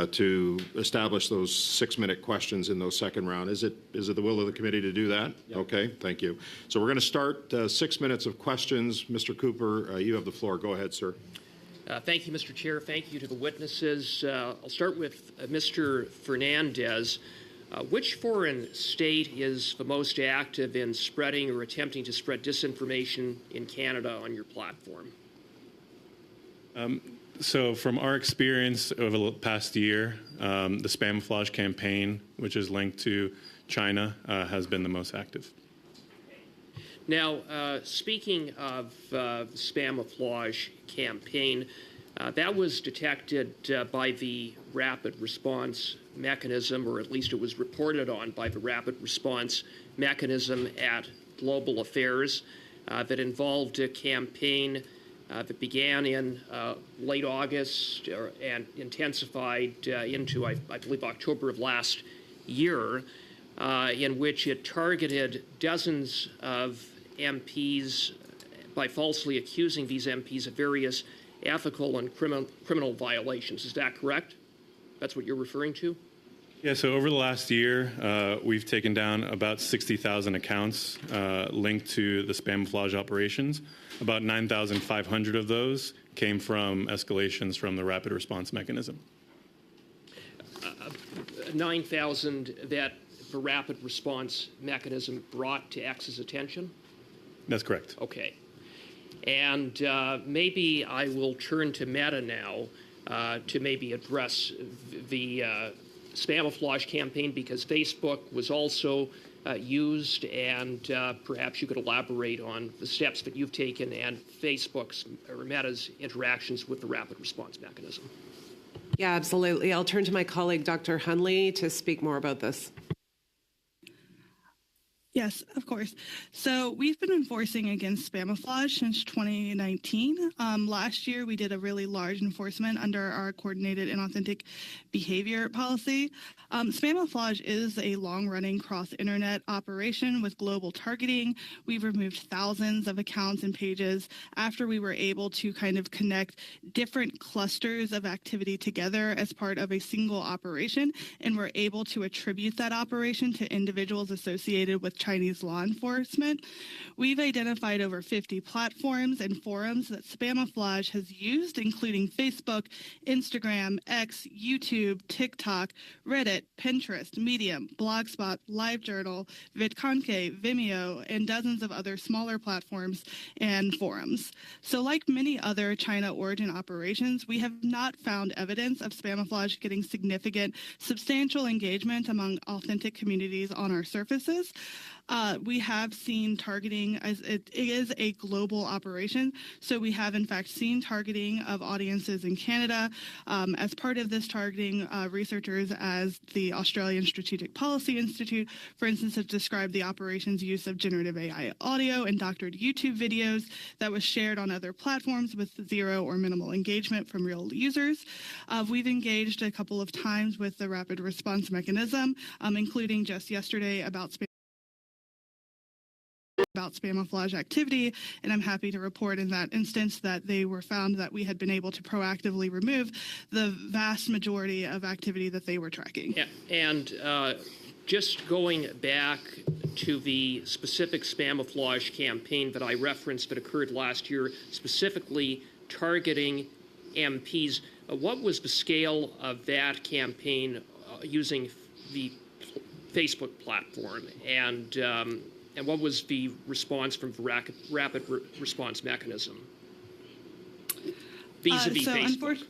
to establish those 6-minute questions in those second round. Is it the will of the committee to do that? Yep. Okay, thank you. So we're going to start 6 minutes of questions. Mr. Cooper, you have the floor. Go ahead, sir. Thank you, Mr. Chair. Thank you to the witnesses. I'll start with Mr. Fernandez. Which foreign state is the most active in spreading or attempting to spread disinformation in Canada on your platform? So from our experience over the past year, the Spamouflage campaign, which is linked to China, has been the most active. Now, speaking of the Spamouflage campaign, that was detected by the Rapid Response Mechanism, or at least it was reported on by the Rapid Response Mechanism at Global Affairs, that involved a campaign that began in late August and intensified into, I believe, October of last year, in which it targeted dozens of MPs by falsely accusing these MPs of various ethical and criminal violations. Is that correct? That's what you're referring to? Yeah, so over the last year, we've taken down about 60,000 accounts linked to the Spamouflage operations. About 9,500 of those came from escalations from the Rapid Response Mechanism. 9,000 that the Rapid Response Mechanism brought to X's attention? That's correct. Okay. And maybe I will turn to Meta now to maybe address the Spamouflage campaign, because Facebook was also used, and perhaps you could elaborate on the steps that you've taken and Facebook's or Meta's interactions with the Rapid Response Mechanism. Yeah, absolutely. I'll turn to my colleague, Dr. Hunley, to speak more about this. Yes, of course. So we've been enforcing against Spamouflage since 2019. Last year, we did a really large enforcement under our coordinated inauthentic behavior policy. Spamouflage is a long-running cross-internet operation with global targeting. We've removed thousands of accounts and pages after we were able to kind of connect different clusters of activity together as part of a single operation, and we're able to attribute that operation to individuals associated with Chinese law enforcement. We've identified over 50 platforms and forums that Spamouflage has used, including Facebook, Instagram, X, YouTube, TikTok, Reddit, Pinterest, Medium, Blogspot, LiveJournal, VidConque, Vimeo, and dozens of other smaller platforms and forums. So like many other China origin operations, we have not found evidence of Spamouflage getting significant, substantial engagement among authentic communities on our surfaces. We have seen targeting, as it is a global operation, so we have in fact seen targeting of audiences in Canada. As part of this targeting, researchers as the Australian Strategic Policy Institute, for instance, have described the operation's use of generative AI audio and doctored YouTube videos that was shared on other platforms with zero or minimal engagement from real users. We've engaged a couple of times with the Rapid Response Mechanism, including just yesterday about Spamouflage activity, and I'm happy to report in that instance that they were found that we had been able to proactively remove the vast majority of activity that they were tracking. Yeah, and just going back to the specific Spamouflage campaign that I referenced that occurred last year, specifically targeting MPs, what was the scale of that campaign using the Facebook platform, and what was the response from the Rapid Response Mechanism vis-a-vis Facebook?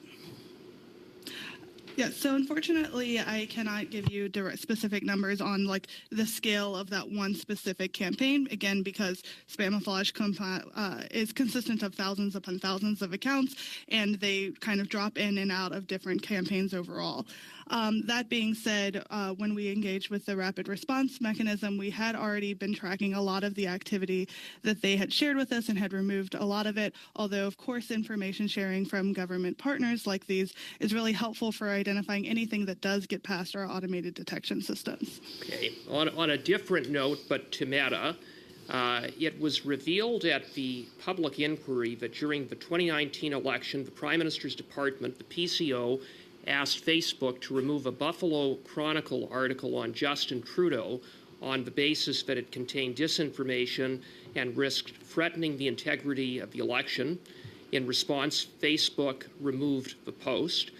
Yeah, so unfortunately, I cannot give you direct specific numbers on like the scale of that one specific campaign, again, because Spamouflage is consistent of thousands upon thousands of accounts, and they kind of drop in and out of different campaigns overall. That being said, when we engaged with the Rapid Response Mechanism, we had already been tracking a lot of the activity that they had shared with us and had removed a lot of it, although, of course, information sharing from government partners like these is really helpful for identifying anything that does get past our automated detection systems. Okay. On a different note, but to Meta, it was revealed at the public inquiry that during the 2019 election, the Prime Minister's Department, the PCO, asked Facebook to remove a Buffalo Chronicle article on Justin Trudeau on the basis that it contained disinformation and risked threatening the integrity of the election. In response, Facebook removed the post.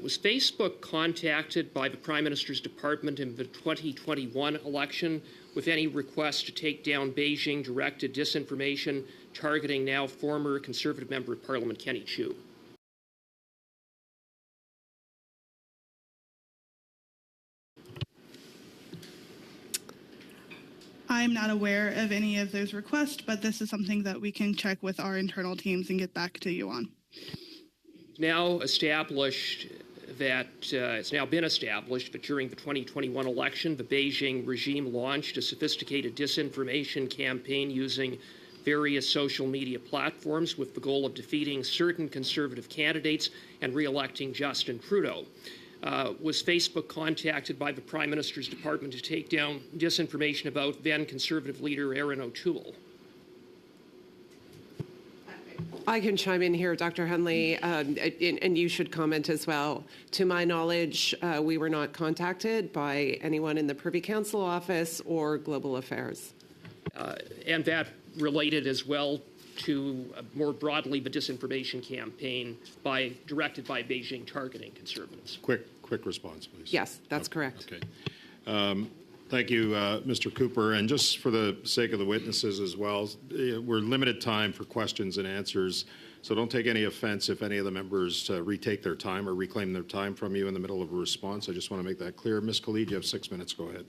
Was Facebook contacted by the Prime Minister's department in the 2021 election with any request to take down Beijing-directed disinformation targeting now former Conservative Member of Parliament Kenny Chiu? I'm not aware of any of those requests, but this is something that we can check with our internal teams and get back to you on. Now established that it's now been established that during the 2021 election, the Beijing regime launched a sophisticated disinformation campaign using various social media platforms with the goal of defeating certain Conservative candidates and re-electing Justin Trudeau. Was Facebook contacted by the Prime Minister's department to take down disinformation about then Conservative leader Erin O'Toole? I can chime in here, Dr. Hunley, and you should comment as well. To my knowledge, we were not contacted by anyone in the Privy Council office or Global Affairs. And that related as well to more broadly the disinformation campaign directed by Beijing targeting Conservatives. Quick response, please. Yes, that's correct. Okay. Thank you, Mr. Cooper. And just for the sake of the witnesses as well, we're limited time for questions and answers, so don't take any offense if any of the members retake their time or reclaim their time from you in the middle of a response. I just want to make that clear. Ms. Khalid, you have 6 minutes. Go ahead.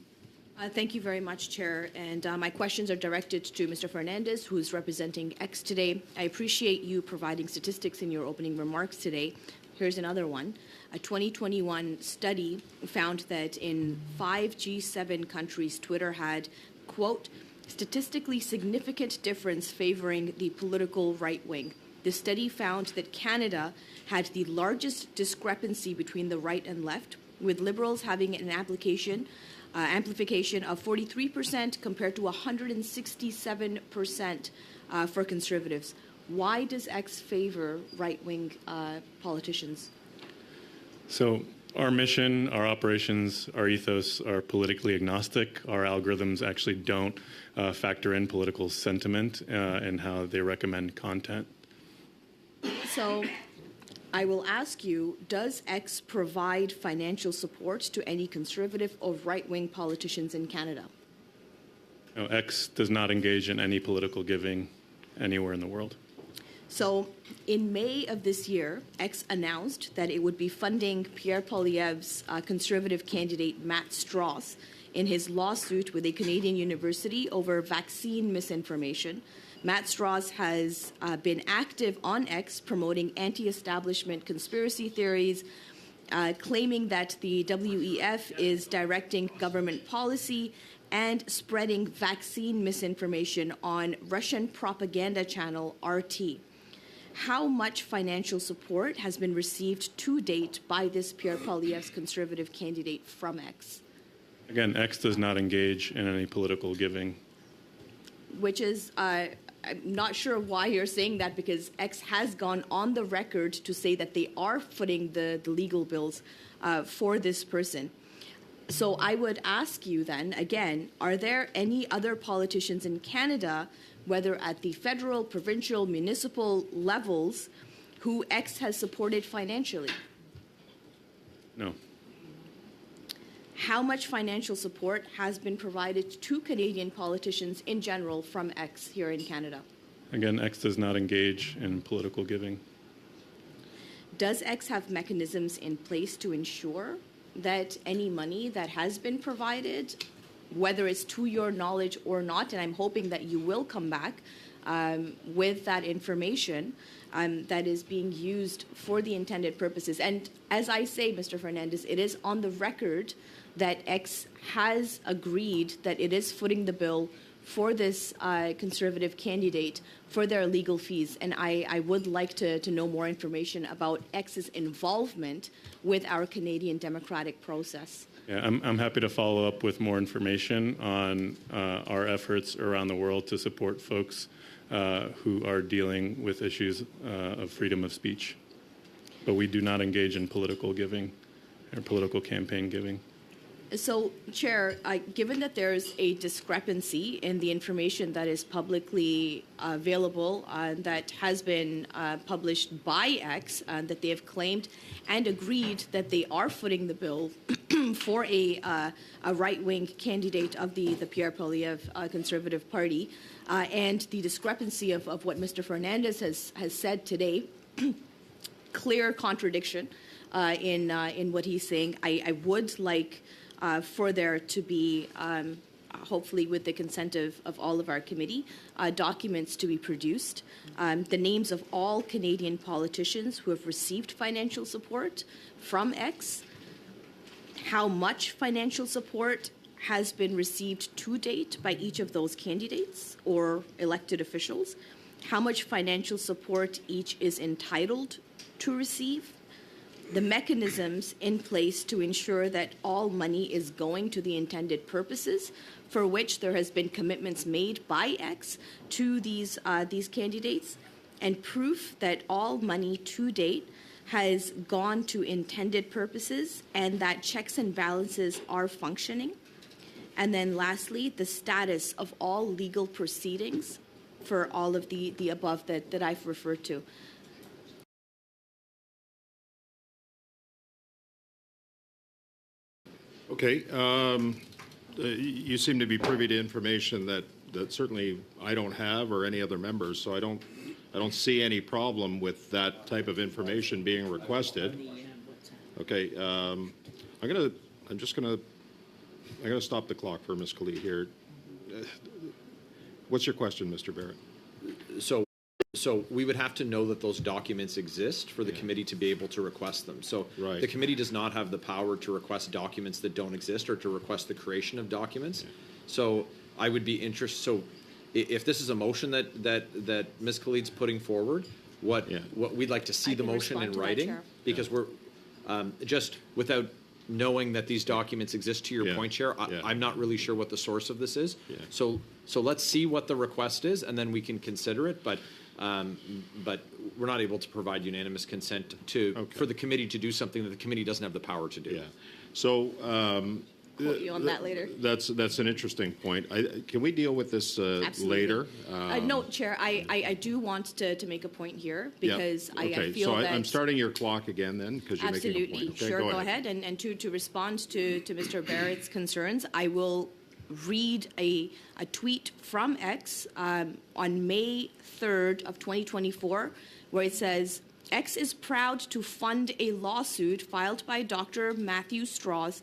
Thank you very much, Chair. And my questions are directed to Mr. Fernandez, who's representing X today. I appreciate you providing statistics in your opening remarks today. Here's another one. A 2021 study found that in 5 G7 countries, Twitter had, quote, statistically significant difference favoring the political right wing. The study found that Canada had the largest discrepancy between the right and left, with Liberals having an amplification of 43% compared to 167% for Conservatives. Why does X favor right-wing politicians? So our mission, our operations, our ethos are politically agnostic. Our algorithms actually don't factor in political sentiment in how they recommend content. So I will ask you, does X provide financial support to any Conservative or right-wing politicians in Canada? No, X does not engage in any political giving anywhere in the world. So in May of this year, X announced that it would be funding Pierre Poilievre's Conservative candidate Matt Strauss in his lawsuit with a Canadian university over vaccine misinformation. Matt Strauss has been active on X promoting anti-establishment conspiracy theories, claiming that the WEF is directing government policy and spreading vaccine misinformation on Russian propaganda channel RT. How much financial support has been received to date by this Pierre Poilievre's Conservative candidate from X? Again, X does not engage in any political giving. Which is, I'm not sure why you're saying that, because X has gone on the record to say that they are footing the legal bills for this person. So I would ask you then, again, are there any other politicians in Canada, whether at the federal, provincial, municipal levels, who X has supported financially? No. How much financial support has been provided to Canadian politicians in general from X here in Canada? Again, X does not engage in political giving. Does X have mechanisms in place to ensure that any money that has been provided, whether it's to your knowledge or not, and I'm hoping that you will come back with that information that is being used for the intended purposes? And as I say, Mr. Fernandez, it is on the record that X has agreed that it is footing the bill for this Conservative candidate for their legal fees. And I would like to know more information about X's involvement with our Canadian democratic process. Yeah, I'm happy to follow up with more information on our efforts around the world to support folks who are dealing with issues of freedom of speech. but we do not engage in political giving or political campaign giving. So, Chair, given that there's a discrepancy in the information that is publicly available that has been published by X, that they have claimed and agreed that they are footing the bill for a right-wing candidate of the Pierre Poilievre Conservative Party, and the discrepancy of what Mr. Fernandez has said today, clear contradiction in what he's saying. I would like for there to be, hopefully with the consent of all of our committee, documents to be produced, the names of all Canadian politicians who have received financial support from X, how much financial support has been received to date by each of those candidates or elected officials, how much financial support each is entitled to receive, the mechanisms in place to ensure that all money is going to the intended purposes for which there has been commitments made by X to these candidates, and proof that all money to date has gone to intended purposes and that checks and balances are functioning. And then lastly, the status of all legal proceedings for all of the above that I've referred to. Okay. You seem to be privy to information that certainly I don't have or any other members, so I don't see any problem with that type of information being requested. Okay. I'm gonna stop the clock for Ms. Khalid here. What's your question, Mr. Barrett? So we would have to know that those documents exist for the committee to be able to request them. So Right. the committee does not have the power to request documents that don't exist or to request the creation of documents. Yeah. So I would be interested. So if this is a motion that Ms. Khalid's putting forward, what we'd like to see the motion in writing, because we're just without knowing that these documents exist. To your point, Chair, I'm not really sure what the source of this is. Yeah. So let's see what the request is, and then we can consider it. But we're not able to provide unanimous consent for the committee to do something that the committee doesn't have the power to do. Yeah. So quote you on that later. That's an interesting point. Can we deal with this later? No, Chair. I do want to make a point here because I feel that I'm starting your clock again then because you're making a point. Okay, sure. Go ahead. And to respond to Mr. Barrett's concerns, I will read a tweet from X on May 3rd of 2024, where it says, X is proud to fund a lawsuit filed by Dr. Matthew Strauss,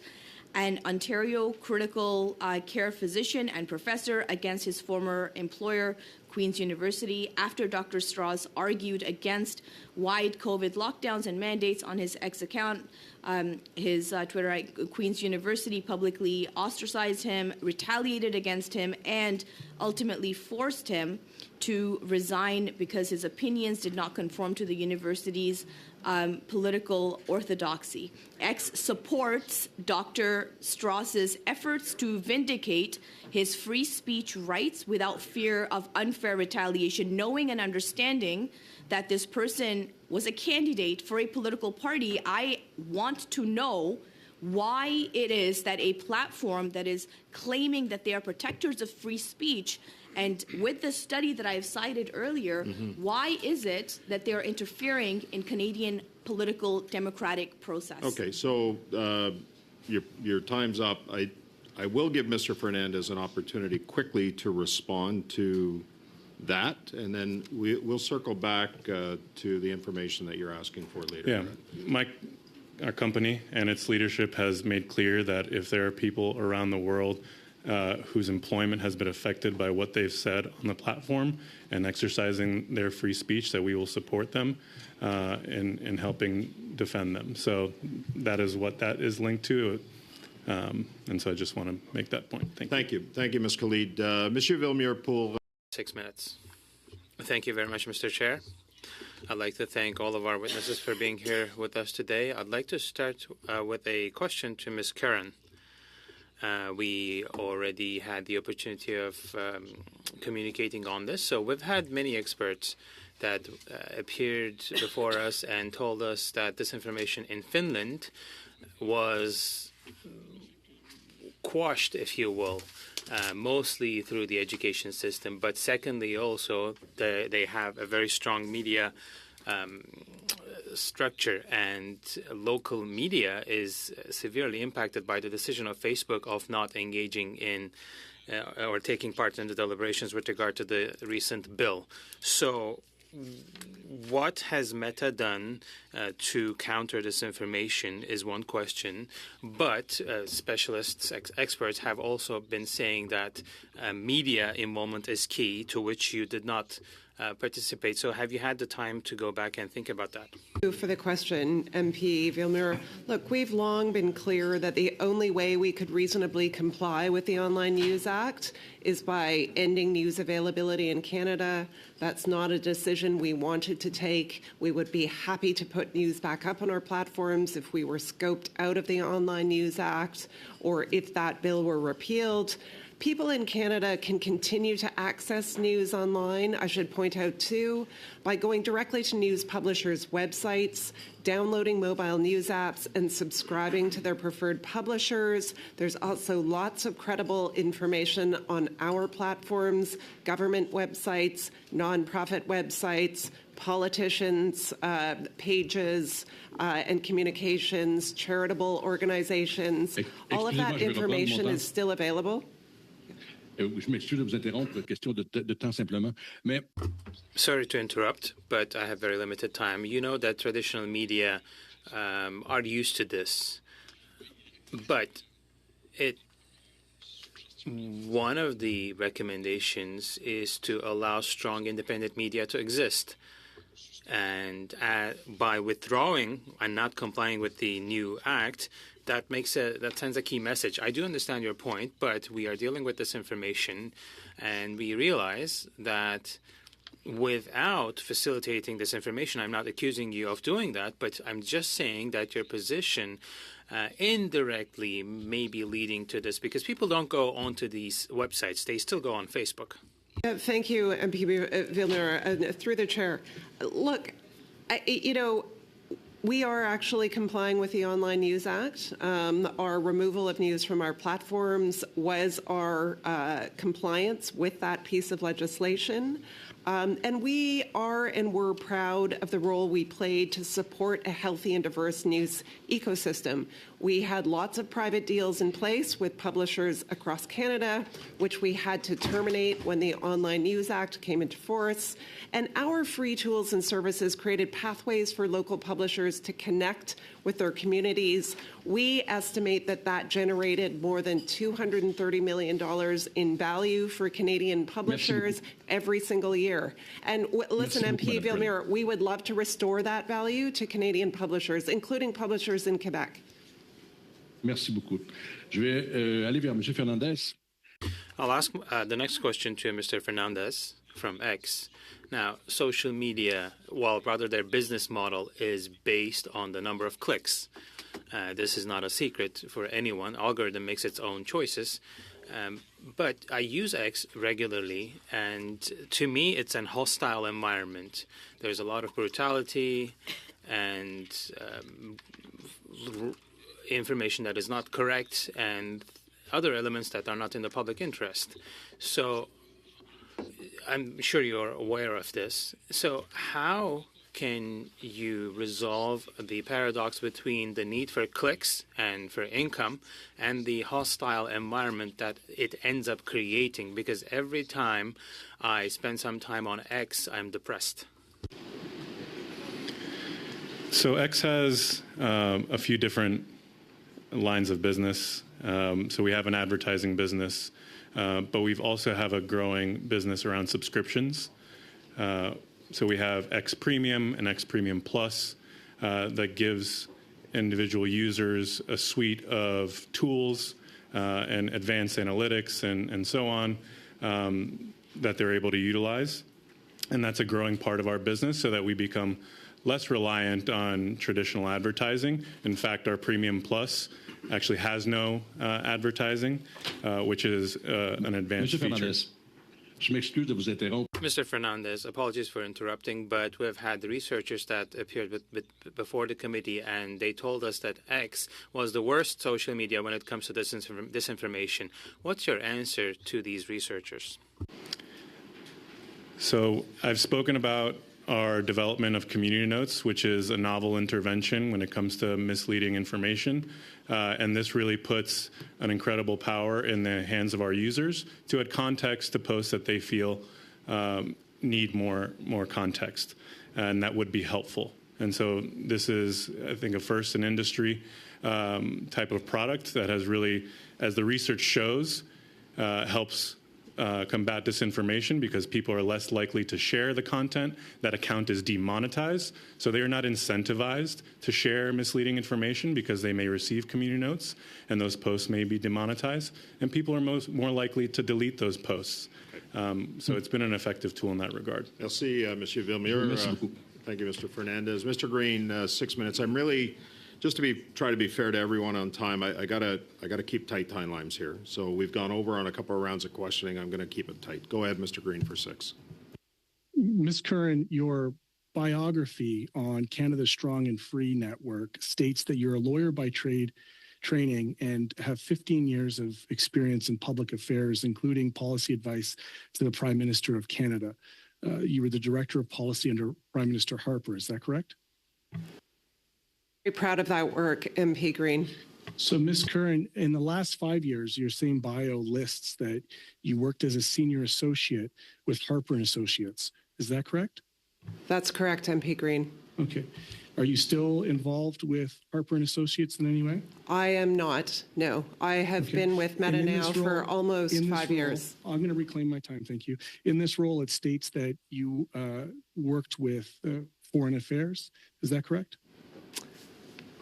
an Ontario critical care physician and professor, against his former employer, Queen's University, after Dr. Strauss argued against wide COVID lockdowns and mandates on his X account. His Twitter, Queen's University publicly ostracized him, retaliated against him, and ultimately forced him to resign because his opinions did not conform to the university's political orthodoxy. X supports Dr. Strauss's efforts to vindicate his free speech rights without fear of unfair retaliation, knowing and understanding that this person was a candidate for a political party. I want to know why it is that a platform that is claiming that they are protectors of free speech, and with the study that I've cited earlier, why is it that they're interfering in Canadian political democratic process? Okay, so your time's up. I will give Mr. Fernandez an opportunity quickly to respond to that, and then we'll circle back to the information that you're asking for later. Yeah, our company and its leadership has made clear that if there are people around the world whose employment has been affected by what they've said on the platform and exercising their free speech, that we will support them in helping defend them. So that is what that is linked to. And so I just want to make that point. Thank you. Thank you, Ms. Khalid. Monsieur Villemure pour 6 minutes. Thank you very much, Mr. Chair. I'd like to thank all of our witnesses for being here with us today. I'd like to start with a question to Ms. Curran. We already had the opportunity of communicating on this. So we've had many experts that appeared before us and told us that this information in Finland was quashed, if you will, mostly through the education system. But secondly, also, they have a very strong media structure, and local media is severely impacted by the decision of Facebook of not engaging in or taking part in the deliberations with regard to the recent bill. So what has Meta done to counter this information is one question, but specialists, experts have also been saying that media involvement is key, to which you did not participate. So have you had the time to go back and think about that? Thank you for the question, MP Villemure. Look, we've long been clear that the only way we could reasonably comply with the Online News Act is by ending news availability in Canada. That's not a decision we wanted to take. We would be happy to put news back up on our platforms if we were scoped out of the Online News Act or if that bill were repealed. People in Canada can continue to access news online, I should point out too, by going directly to news publishers' websites, downloading mobile news apps, and subscribing to their preferred publishers. There's also lots of credible information on our platforms, government websites, nonprofit websites, politicians' pages and communications, charitable organizations. All of that information is still available. Je m'excuse de vous interrompre, question de temps simplement, mais... Sorry to interrupt, but I have very limited time. You know that traditional media are used to this, but one of the recommendations is to allow strong independent media to exist. And by withdrawing and not complying with the new act, that sends a key message. I do understand your point, but we are dealing with this information, and we realize that without facilitating this information, I'm not accusing you of doing that, but I'm just saying that your position indirectly may be leading to this, because people don't go onto these websites. They still go on Facebook. Thank you, MP Villemure. Through the chair. Look, we are actually complying with the Online News Act. Our removal of news from our platforms was our compliance with that piece of legislation. And we are and we're proud of the role we played to support a healthy and diverse news ecosystem. We had lots of private deals in place with publishers across Canada, which we had to terminate when the Online News Act came into force. And our free tools and services created pathways for local publishers to connect with their communities. We estimate that generated more than $230 million in value for Canadian publishers every single year. And listen, MP Villemure, we would love to restore that value to Canadian publishers, including publishers in Quebec. Merci beaucoup. Je vais aller vers M. Fernandez. I'll ask the next question to Mr. Fernandez from X. Now, social media, well, rather their business model is based on the number of clicks. This is not a secret for anyone. Algorithm makes its own choices. But I use X regularly, and to me, it's an hostile environment. There's a lot of brutality and information that is not correct and other elements that are not in the public interest. So I'm sure you're aware of this. So how can you resolve the paradox between the need for clicks and for income and the hostile environment that it ends up creating? Because every time I spend some time on X, I'm depressed. So X has a few different lines of business. So we have an advertising business, but we've also have a growing business around subscriptions. So we have X Premium and X Premium Plus that gives individual users a suite of tools and advanced analytics and so on that they're able to utilize. And that's a growing part of our business so that we become less reliant on traditional advertising. In fact, our Premium Plus actually has no advertising, which is an advanced feature. Je m'excuse de vous interrompre. Mr. Fernandez, apologies for interrupting, but we've had the researchers that appeared before the committee, and they told us that X was the worst social media when it comes to disinformation. What's your answer to these researchers? So I've spoken about our development of community notes, which is a novel intervention when it comes to misleading information. And this really puts an incredible power in the hands of our users to add context to posts that they feel need more context, and that would be helpful. And so this is, I think, a first in industry type of product that has really, as the research shows, helps combat disinformation because people are less likely to share the content. That account is demonetized, so they are not incentivized to share misleading information because they may receive community notes, and those posts may be demonetized, and people are more likely to delete those posts. So it's been an effective tool in that regard. Merci, Monsieur Villemure. Thank you, Mr. Fernandez. Mr. Green, 6 minutes. I'm really, just to try to be fair to everyone on time, I gotta keep tight timelines here. So we've gone over on a couple of rounds of questioning. I'm going to keep it tight. Go ahead, Mr. Green, for 6. Ms. Curran, your biography on Canada's Strong and Free Network states that you're a lawyer by training and have 15 years of experience in public affairs, including policy advice to the Prime Minister of Canada. You were the Director of Policy under Prime Minister Harper. Is that correct? Very proud of that work, MP Green. So, Ms. Curran, in the last 5 years, your same bio lists that you worked as a senior associate with Harper and Associates. Is that correct? That's correct, MP Green. Okay. Are you still involved with Harper and Associates in any way? I am not. No, I have been with Meta now for almost 5 years. I'm going to reclaim my time. Thank you. In this role, it states that you worked with Foreign Affairs. Is that correct?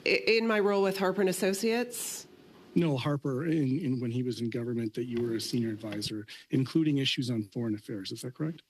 In my role with Harper and Associates? No, Harper, when he was in government, that you were a senior advisor, including issues on foreign affairs. Is that correct?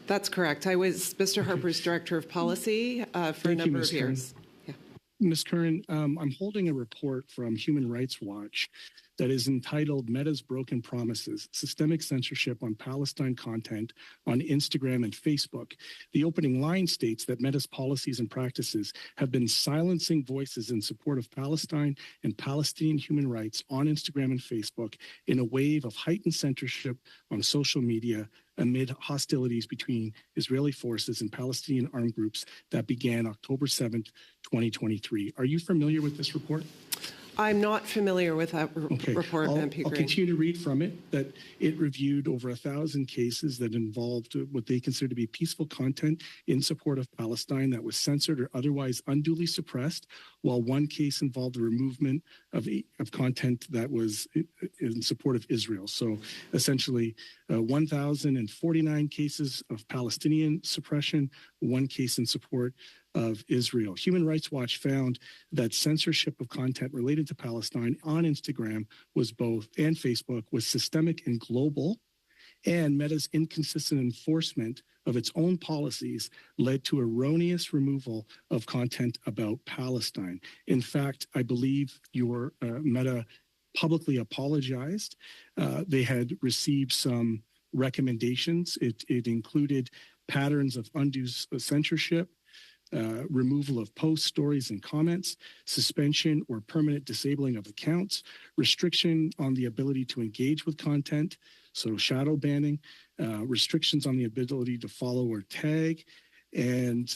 That's correct. I was Mr. Harper's Director of Policy for a number of years. Yeah. Ms. Curran, I'm holding a report from Human Rights Watch that is entitled Meta's Broken Promises, Systemic Censorship on Palestine Content on Instagram and Facebook. The opening line states that Meta's policies and practices have been silencing voices in support of Palestine and Palestinian human rights on Instagram and Facebook in a wave of heightened censorship on social media amid hostilities between Israeli forces and Palestinian armed groups that began October 7th, 2023. Are you familiar with this report? I'm not familiar with that report, MP Green. I'll continue to read from it that it reviewed over 1,000 cases that involved what they consider to be peaceful content in support of Palestine that was censored or otherwise unduly suppressed, while one case involved the removal of content that was in support of Israel. So essentially 1,049 cases of Palestinian suppression, one case in support of Israel. Human Rights Watch found that censorship of content related to Palestine on Instagram and Facebook was systemic and global, and Meta's inconsistent enforcement of its own policies led to erroneous removal of content about Palestine. In fact, I believe your Meta publicly apologized. They had received some recommendations. It included patterns of undue censorship, removal of posts, stories, and comments, suspension or permanent disabling of accounts, restriction on the ability to engage with content, so shadow banning, restrictions on the ability to follow or tag. And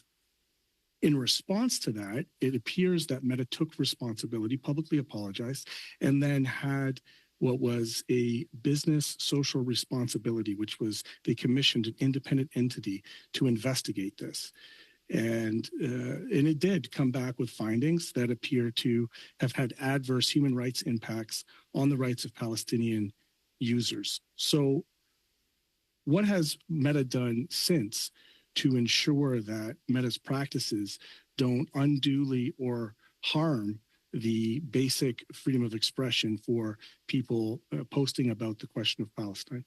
in response to that, it appears that Meta took responsibility, publicly apologized, and then had what was a business social responsibility, which was they commissioned an independent entity to investigate this. And it did come back with findings that appear to have had adverse human rights impacts on the rights of Palestinian users. So what has Meta done since to ensure that Meta's practices don't unduly or harm the basic freedom of expression for people posting about the question of Palestine?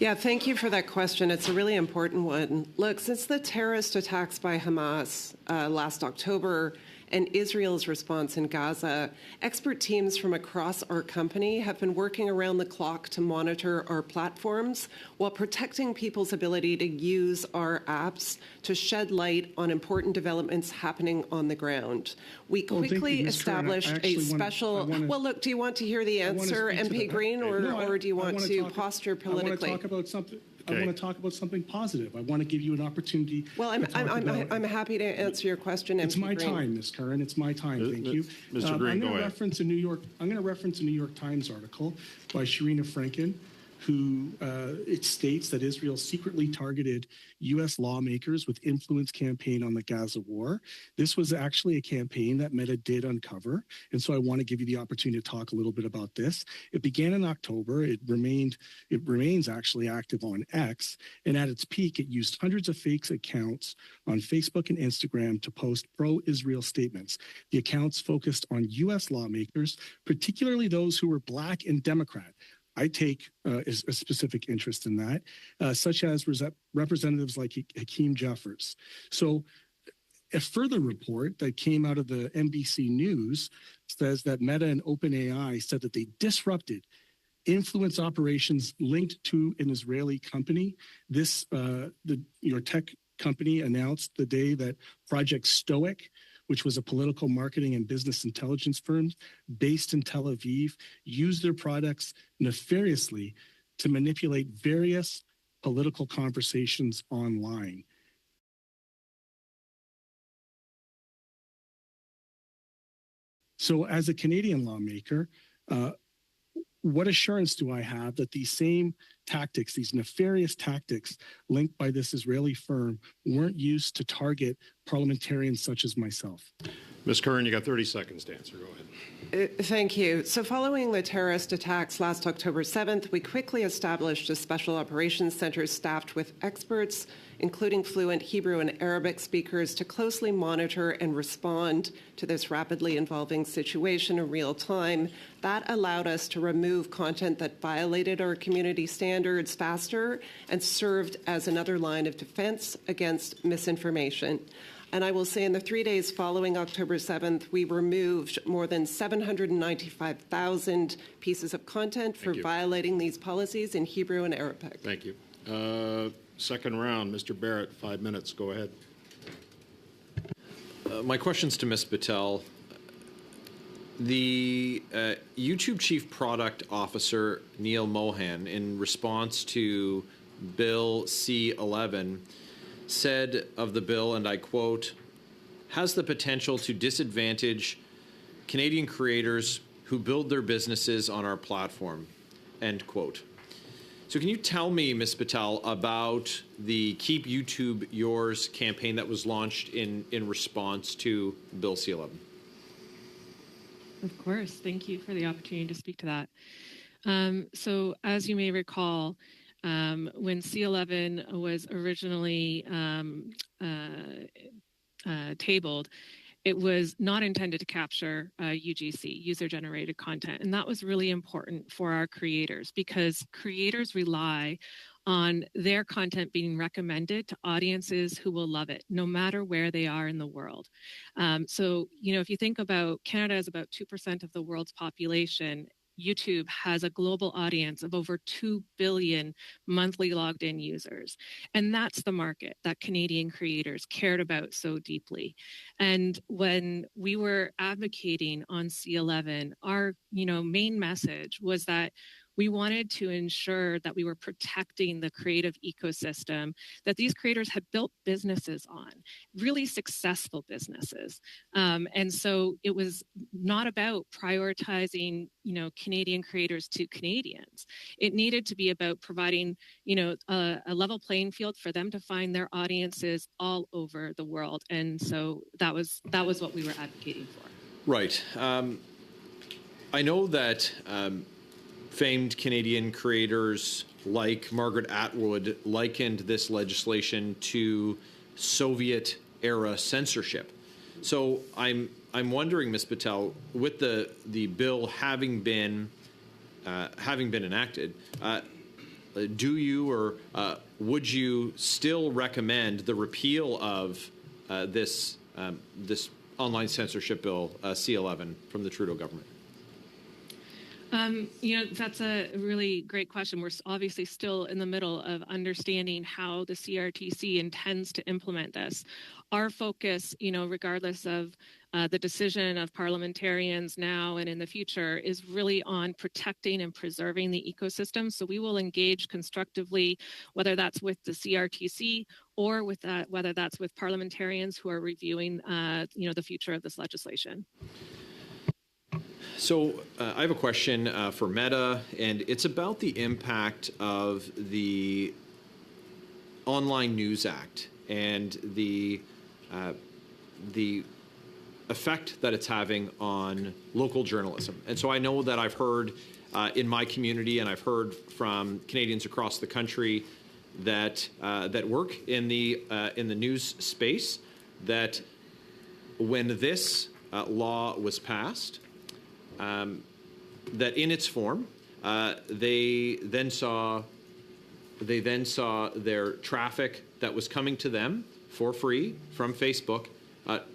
Yeah, thank you for that question. It's a really important one. Look, since the terrorist attacks by Hamas last October and Israel's response in Gaza, expert teams from across our company have been working around the clock to monitor our platforms while protecting people's ability to use our apps to shed light on important developments happening on the ground. We quickly established a special... Well, look, do you want to hear the answer, MP Green, or do you want to posture politically? I want to talk about something. I want to talk about something positive. I want to give you an opportunity. Well, I'm happy to answer your question. It's my time, Ms. Curran. It's my time. Thank you. Mr. Green, go ahead. I'm going to reference a New York Times article by Sharina Franken, who it states that Israel secretly targeted U.S. lawmakers with influence campaign on the Gaza war. This was actually a campaign that Meta did uncover, and so I want to give you the opportunity to talk a little bit about this. It began in October. It remains actually active on X, and at its peak, it used hundreds of fake accounts on Facebook and Instagram to post pro-Israel statements. The accounts focused on U.S. lawmakers, particularly those who were Black and Democrat. I take a specific interest in that, such as representatives like Hakeem Jeffers. So a further report that came out of the NBC News says that Meta and OpenAI said that they disrupted influence operations linked to an Israeli company. Your tech company announced the day that Project Stoic, which was a political marketing and business intelligence firm based in Tel Aviv, used their products nefariously to manipulate various political conversations online. So as a Canadian lawmaker, what assurance do I have that these same tactics, these nefarious tactics linked by this Israeli firm, weren't used to target parliamentarians such as myself? Ms. Curran, you got 30 seconds to answer. Go ahead. Thank you. So following the terrorist attacks last October 7th, we quickly established a special operations center staffed with experts, including fluent Hebrew and Arabic speakers, to closely monitor and respond to this rapidly evolving situation in real time. That allowed us to remove content that violated our community standards faster and served as another line of defense against misinformation. And I will say in the 3 days following October 7th, we removed more than 795,000 pieces of content for violating these policies in Hebrew and Arabic. Thank you. Second round, Mr. Barrett, 5 minutes. Go ahead. My question's to Ms. Patel. The YouTube Chief Product Officer, Neil Mohan, in response to Bill C-11, said of the bill, and I quote, has the potential to disadvantage Canadian creators who build their businesses on our platform, end quote. So can you tell me, Ms. Patel, about the Keep YouTube Yours campaign that was launched in response to Bill C-11? Of course. Thank you for the opportunity to speak to that. So as you may recall, when C-11 was originally tabled, it was not intended to capture UGC, user-generated content. And that was really important for our creators because creators rely on their content being recommended to audiences who will love it, no matter where they are in the world. So, if you think about Canada is about 2% of the world's population, YouTube has a global audience of over 2 billion monthly logged in users. And that's the market that Canadian creators cared about so deeply. And when we were advocating on C-11, our main message was that we wanted to ensure that we were protecting the creative ecosystem that these creators had built businesses on, really successful businesses. And so it was not about prioritizing, Canadian creators to Canadians. It needed to be about providing, a level playing field for them to find their audiences all over the world. And so that was what we were advocating for. Right. I know that famed Canadian creators like Margaret Atwood likened this legislation to Soviet-era censorship. So I'm wondering, Ms. Patel, with the bill having been enacted, do you or would you still recommend the repeal of this online censorship bill, C11, from the Trudeau government? That's a really great question. We're obviously still in the middle of understanding how the CRTC intends to implement this. Our focus, regardless of the decision of parliamentarians now and in the future, is really on protecting and preserving the ecosystem. So we will engage constructively, whether that's with the CRTC or whether that's with parliamentarians who are reviewing, the future of this legislation. So I have a question for Meta, and it's about the impact of the Online News Act and the effect that it's having on local journalism. And so I know that I've heard in my community, and I've heard from Canadians across the country that that work in the news space, that when this law was passed, that in its form, they then saw their traffic that was coming to them for free from Facebook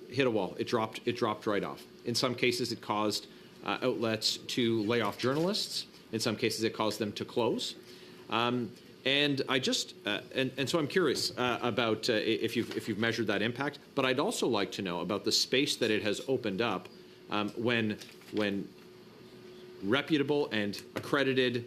hit a wall. It dropped right off. In some cases, it caused outlets to lay off journalists. In some cases, it caused them to close. And I just and so I'm curious about if you've measured that impact. But I'd also like to know about the space that it has opened up when reputable and accredited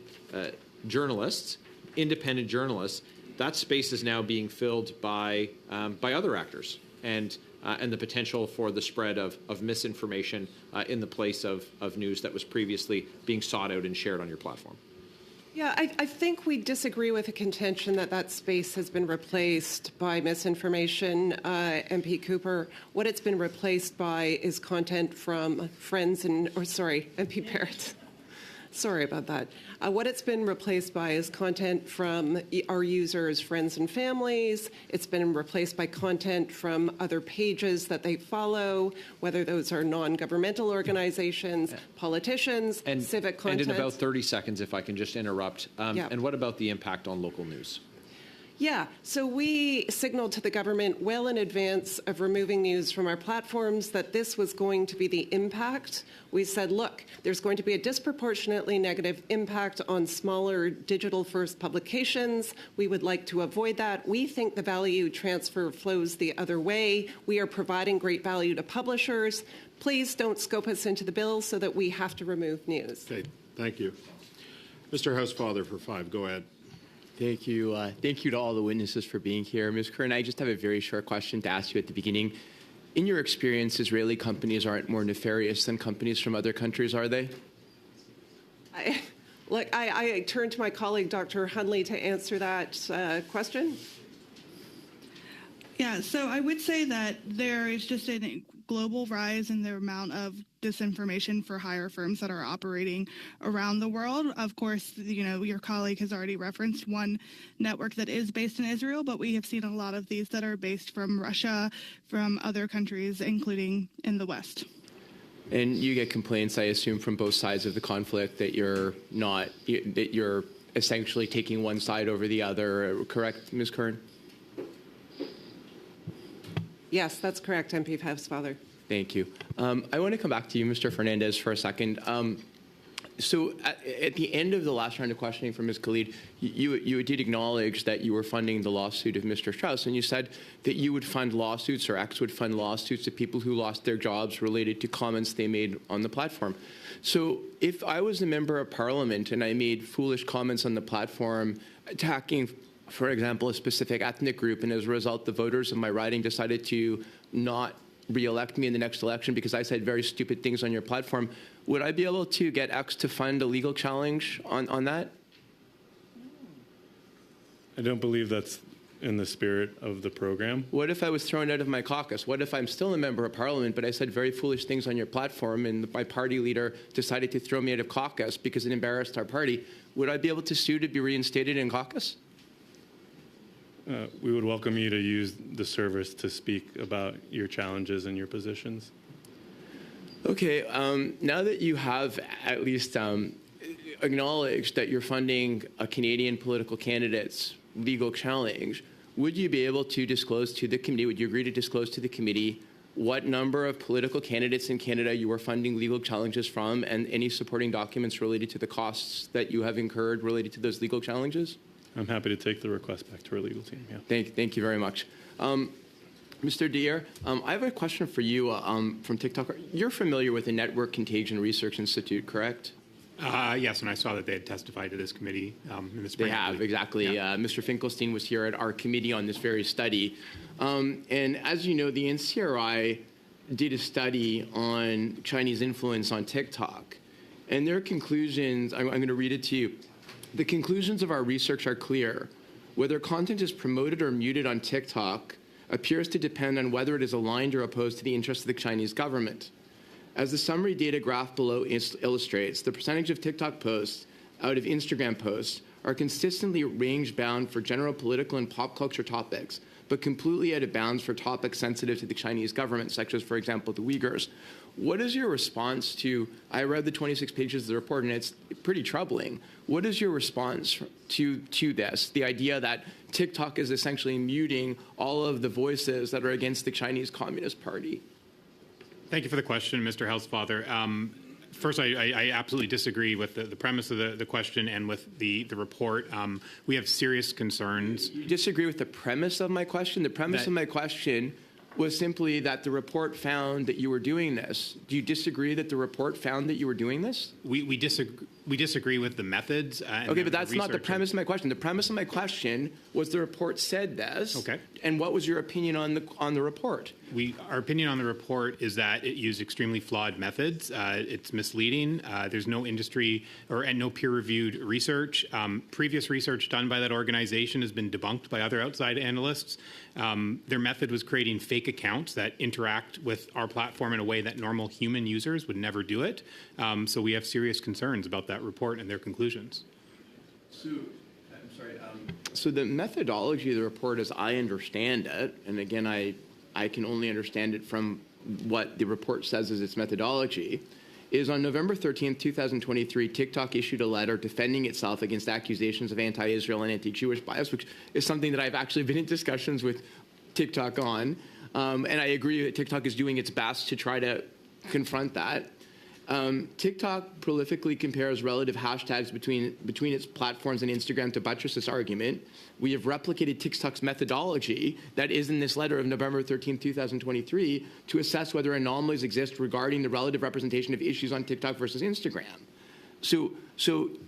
journalists, independent journalists, that space is now being filled by other actors, and the potential for the spread of misinformation in the place of news that was previously being sought out and shared on your platform. Yeah, I think we disagree with the contention that space has been replaced by misinformation, MP Cooper. What it's been replaced by is content from MP Barrett. Sorry about that. What it's been replaced by is content from our users' friends and families. It's been replaced by content from other pages that they follow, whether those are non-governmental organizations, politicians, civic content. And in about 30 seconds, if I can just interrupt, Yeah. And what about the impact on local news? Yeah, so we signaled to the government well in advance of removing news from our platforms that this was going to be the impact. We said, look, there's going to be a disproportionately negative impact on smaller digital-first publications. We would like to avoid that. We think the value transfer flows the other way. We are providing great value to publishers. Please don't scope us into the bill so that we have to remove news. Okay, thank you. Mr. Housefather for 5, go ahead. Thank you. Thank you to all the witnesses for being here. Ms. Curran, I just have a very short question to ask you at the beginning. In your experience, Israeli companies aren't more nefarious than companies from other countries, are they? I turn to my colleague, Dr. Hunley, to answer that question. Yeah, so I would say that there is just a global rise in the amount of disinformation for hire firms that are operating around the world. Of course, your colleague has already referenced one network that is based in Israel, but we have seen a lot of these that are based from Russia, from other countries, including in the West. And you get complaints, I assume, from both sides of the conflict that you're essentially taking one side over the other, correct, Ms. Curran? Yes, that's correct, MP Housefather. Thank you. I want to come back to you, Mr. Fernandez, for a second. So at the end of the last round of questioning from Ms. Khalid, you did acknowledge that you were funding the lawsuit of Mr. Strauss, and you said that you would fund lawsuits, or X would fund lawsuits of people who lost their jobs related to comments they made on the platform. So if I was a member of Parliament and I made foolish comments on the platform attacking, for example, a specific ethnic group, and as a result, the voters of my riding decided to not re-elect me in the next election because I said very stupid things on your platform, would I be able to get X to fund a legal challenge on that? I don't believe that's in the spirit of the program. What if I was thrown out of my caucus? What if I'm still a member of Parliament, but I said very foolish things on your platform and my party leader decided to throw me out of caucus because it embarrassed our party? Would I be able to sue to be reinstated in caucus? We would welcome you to use the service to speak about your challenges and your positions. Okay, now that you have at least acknowledged that you're funding a Canadian political candidate's legal challenge, would you be able to disclose to the committee, would you agree to disclose to the committee what number of political candidates in Canada you are funding legal challenges from, and any supporting documents related to the costs that you have incurred related to those legal challenges? I'm happy to take the request back to our legal team. Yeah. Thank you very much. Mr. Deere, I have a question for you from TikTok. You're familiar with the Network Contagion Research Institute, correct? Yes, and I saw that they had testified to this committee in the spring. They have, exactly. Yeah. Mr. Finkelstein was here at our committee on this very study. And as you know, the NCRI did a study on Chinese influence on TikTok. And their conclusions, I'm going to read it to you. The conclusions of our research are clear. Whether content is promoted or muted on TikTok appears to depend on whether it is aligned or opposed to the interests of the Chinese government. As the summary data graph below illustrates, the percentage of TikTok posts out of Instagram posts are consistently range-bound for general political and pop culture topics, but completely out of bounds for topics sensitive to the Chinese government, such as, for example, the Uyghurs. What is your response to, I read the 26 pages of the report, and it's pretty troubling. What is your response to this, the idea that TikTok is essentially muting all of the voices that are against the Chinese Communist Party? Thank you for the question, Mr. Housefather. First, I absolutely disagree with the premise of the question and with the report. We have serious concerns. You disagree with the premise of my question? The premise of my question was simply that the report found that you were doing this. Do you disagree that the report found that you were doing this? We disagree with the methods. Okay, but that's not the premise of my question. The premise of my question was the report said this. Okay. And what was your opinion on the report? Our opinion on the report is that it used extremely flawed methods. It's misleading. There's no industry and no peer-reviewed research. Previous research done by that organization has been debunked by other outside analysts. Their method was creating fake accounts that interact with our platform in a way that normal human users would never do it. So we have serious concerns about that report and their conclusions. So the methodology of the report, as I understand it, and again, I can only understand it from what the report says is its methodology, is on November 13th, 2023, TikTok issued a letter defending itself against accusations of anti-Israel and anti-Jewish bias, which is something that I've actually been in discussions with TikTok on. And I agree that TikTok is doing its best to try to confront that. TikTok prolifically compares relative hashtags between its platforms and Instagram to buttress this argument. We have replicated TikTok's methodology that is in this letter of November 13, 2023, to assess whether anomalies exist regarding the relative representation of issues on TikTok versus Instagram. So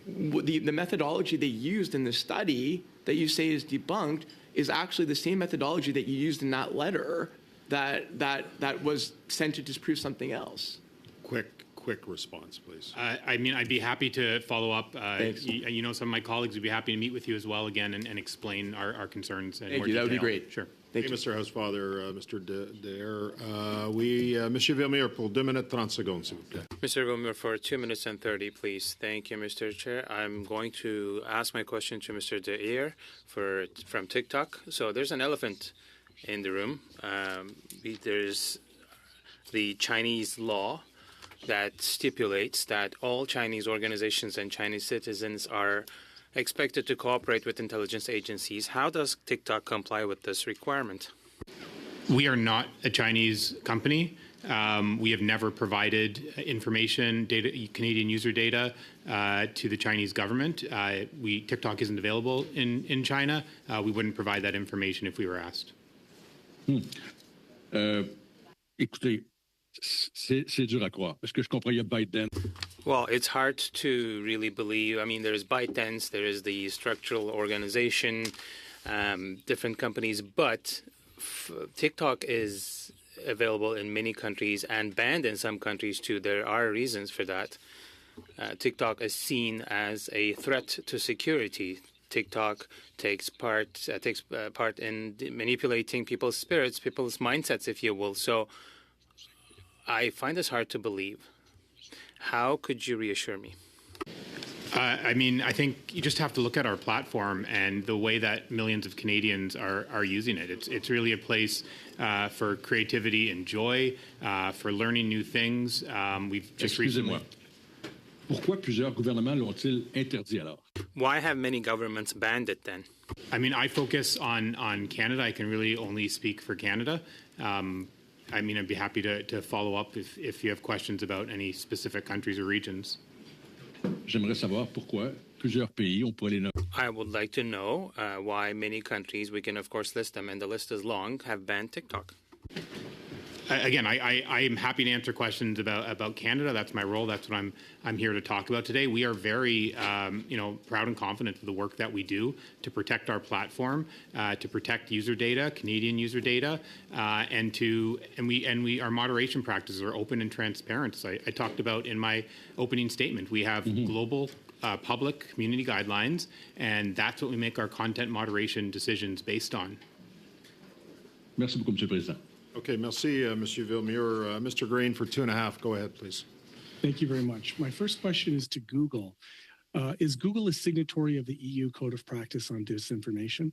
the methodology they used in the study that you say is debunked is actually the same methodology that you used in that letter that was sent to disprove something else. Quick response, please. I mean, I'd be happy to follow up. Thanks. You know, some of my colleagues would be happy to meet with you as well again and explain our concerns in Thank more you. detail. That would be great. Sure. Thank you. Mr. Housefather, Mr. Daer. Monsieur Vermeer, pour 2 minutes 30 secondes, s'il vous plaît. Mr. Vermeer, for 2 minutes and 30, please. Thank you, Mr. Chair. I'm going to ask my question to Mr. Daer from TikTok. So there's an elephant in the room. There's the Chinese law that stipulates that all Chinese organizations and Chinese citizens are expected to cooperate with intelligence agencies. How does TikTok comply with this requirement? We are not a Chinese company. We have never provided information, Canadian user data, to the Chinese government. TikTok isn't available in China. We wouldn't provide that information if we were asked. Écoutez, c'est dur à croire, parce que je comprends, il y a Biden. Well, it's hard to really believe. I mean, there's ByteDance, there is the structural organization, different companies, but TikTok is available in many countries and banned in some countries too. There are reasons for that. TikTok is seen as a threat to security. TikTok takes part in manipulating people's spirits, people's mindsets, if you will. So I find this hard to believe. How could you reassure me? I mean, I think you just have to look at our platform and the way that millions of Canadians are using it. It's really a place for creativity and joy, for learning new things. We've just recently... Pourquoi plusieurs gouvernements l'ont-ils interdit alors? Why have many governments banned it then? I mean, I focus on Canada. I can really only speak for Canada. I mean, I'd be happy to follow up if you have questions about any specific countries or regions. J'aimerais savoir pourquoi plusieurs pays ont pas les normes. I would like to know why many countries, we can of course list them, and the list is long, have banned TikTok. Again, I am happy to answer questions about Canada. That's my role. That's what I'm here to talk about today. We are very proud and confident of the work that we do to protect our platform, to protect user data, Canadian user data, and our moderation practices are open and transparent. So I talked about in my opening statement. We have global public community guidelines, and that's what we make our content moderation decisions based on. Merci beaucoup, Monsieur le Président. Okay, merci, Monsieur Villemure. Mr. Green for 2.5. Go ahead, please. Thank you very much. My first question is to Google. Is Google a signatory of the EU Code of Practice on Disinformation?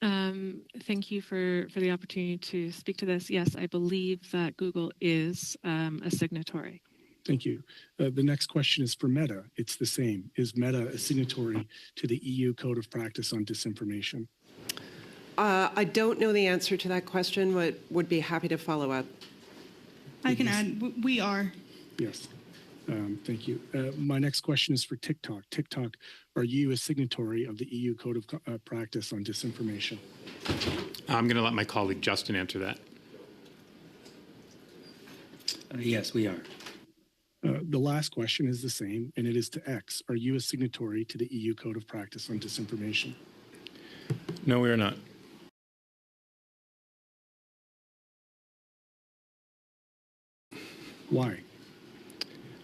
Thank you for the opportunity to speak to this. Yes, I believe that Google is a signatory. Thank you. The next question is for Meta. It's the same. Is Meta a signatory to the EU Code of Practice on Disinformation? I don't know the answer to that question, but would be happy to follow up. I can add, we are. Yes. Thank you. My next question is for TikTok. TikTok, are you a signatory of the EU Code of Practice on Disinformation? I'm going to let my colleague Justin answer that. Yes, we are. The last question is the same, and it is to X. Are you a signatory to the EU Code of Practice on Disinformation? No, we are not. Why?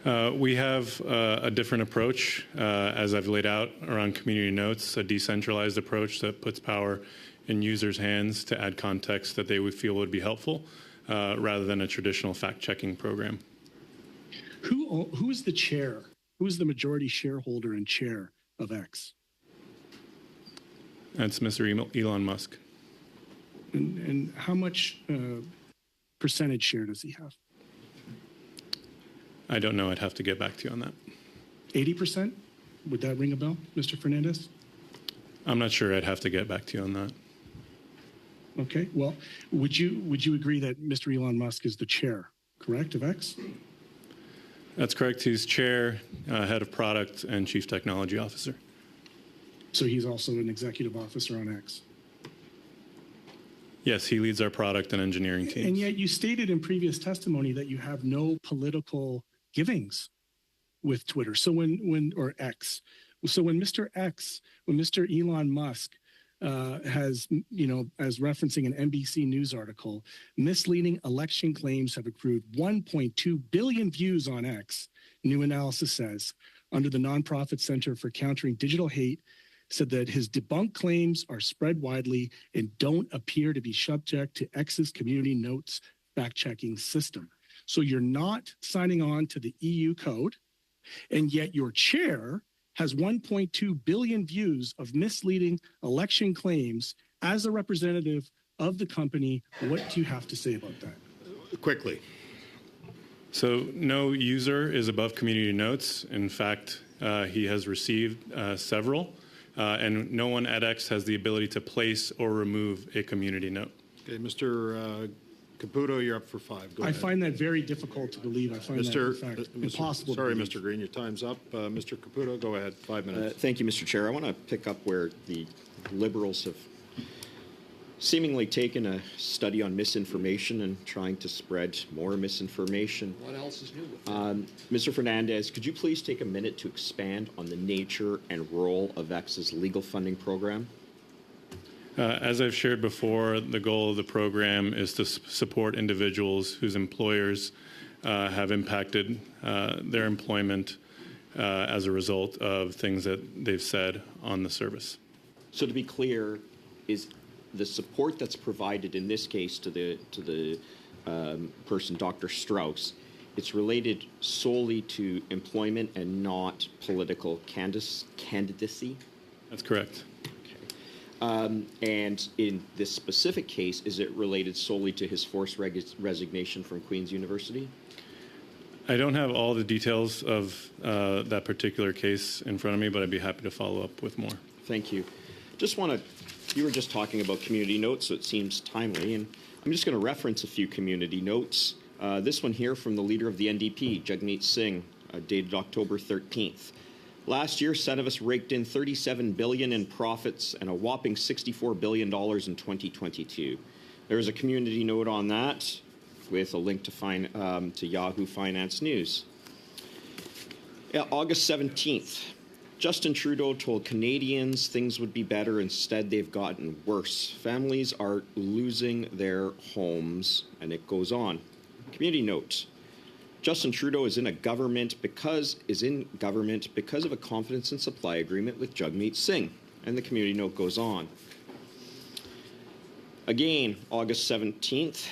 We have a different approach, as I've laid out, around community notes, a decentralized approach that puts power in users' hands to add context that they would feel would be helpful, rather than a traditional fact-checking program. Who is the chair? Who is the majority shareholder and chair of X? That's Mr. Elon Musk. And how much percentage share does he have? I don't know. I'd have to get back to you on that. 80%? Would that ring a bell, Mr. Fernandez? I'm not sure. I'd have to get back to you on that. Okay. Well, would you agree that Mr. Elon Musk is the chair, correct, of X? That's correct. He's chair, head of product, and chief technology officer. So he's also an executive officer on X. Yes, he leads our product and engineering teams. And yet you stated in previous testimony that you have no political givings with Twitter. So or X. So when Mr. Elon Musk has, as referencing an NBC News article, misleading election claims have accrued 1.2 billion views on X, new analysis says, under the Nonprofit Center for Countering Digital Hate, said that his debunked claims are spread widely and don't appear to be subject to X's community notes fact-checking system. So you're not signing on to the EU code, and yet your chair has 1.2 billion views of misleading election claims. As a representative of the company, what do you have to say about that? Quickly. So no user is above community notes. In fact, he has received several. And no one at X has the ability to place or remove a community note. Okay, Mr. Caputo, you're up for 5. Go ahead. I find that very difficult to believe. I find that, in fact, impossible Sorry, to believe. Mr. Green, your time's up. Mr. Caputo, go ahead. 5 minutes. Thank you, Mr. Chair. I want to pick up where the Liberals have seemingly taken a study on misinformation and trying to spread more misinformation. What else is new with that? Mr. Fernandez, could you please take a minute to expand on the nature and role of X's legal funding program? As I've shared before, the goal of the program is to support individuals whose employers have impacted their employment as a result of things that they've said on the service. So to be clear, is the support that's provided in this case to the person, Dr. Strauss, it's related solely to employment and not political candidacy? That's correct. Okay. And in this specific case, is it related solely to his forced resignation from Queen's University? I don't have all the details of that particular case in front of me, but I'd be happy to follow up with more. Thank you. Just want to you were just talking about community notes, so it seems timely. And I'm just going to reference a few community notes. This one here from the leader of the NDP, Jagmeet Singh, dated October 13th. Last year, Cenovus raked in $37 billion in profits and a whopping $64 billion in 2022. There was a community note on that with a link to Yahoo Finance News. August 17th, Justin Trudeau told Canadians things would be better. Instead, they've gotten worse. Families are losing their homes, and it goes on. Community note. Justin Trudeau is in government because of a confidence and supply agreement with Jagmeet Singh. And the community note goes on. Again, August 17th,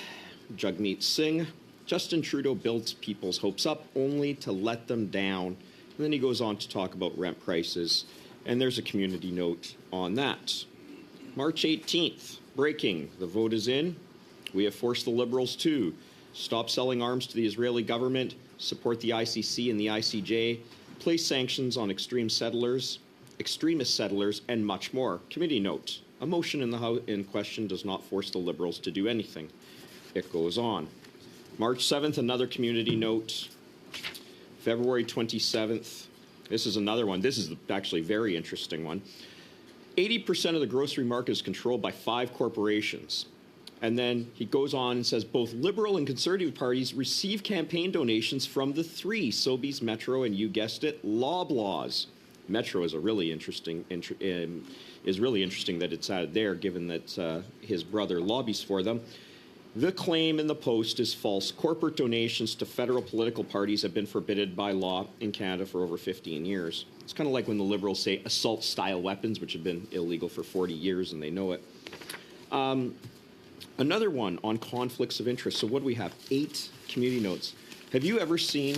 Jagmeet Singh. Justin Trudeau builds people's hopes up only to let them down. And then he goes on to talk about rent prices, and there's a community note on that. March 18th, breaking. The vote is in. We have forced the Liberals to stop selling arms to the Israeli government, support the ICC and the ICJ, place sanctions on extremist settlers, and much more. Committee note. A motion in the House in question does not force the Liberals to do anything. It goes on. March 7th, another community note. February 27th, this is another one. This is actually a very interesting one. 80% of the grocery market is controlled by 5 corporations. And then he goes on and says both Liberal and Conservative parties receive campaign donations from the 3, Sobeys, Metro, and you guessed it, Loblaws. Metro is really interesting that it's added there, given that his brother lobbies for them. The claim in the Post is false. Corporate donations to federal political parties have been forbidden by law in Canada for over 15 years. It's kind of like when the Liberals say assault-style weapons, which have been illegal for 40 years, and they know it. Another one on conflicts of interest. So what do we have? 8 community notes. Have you ever seen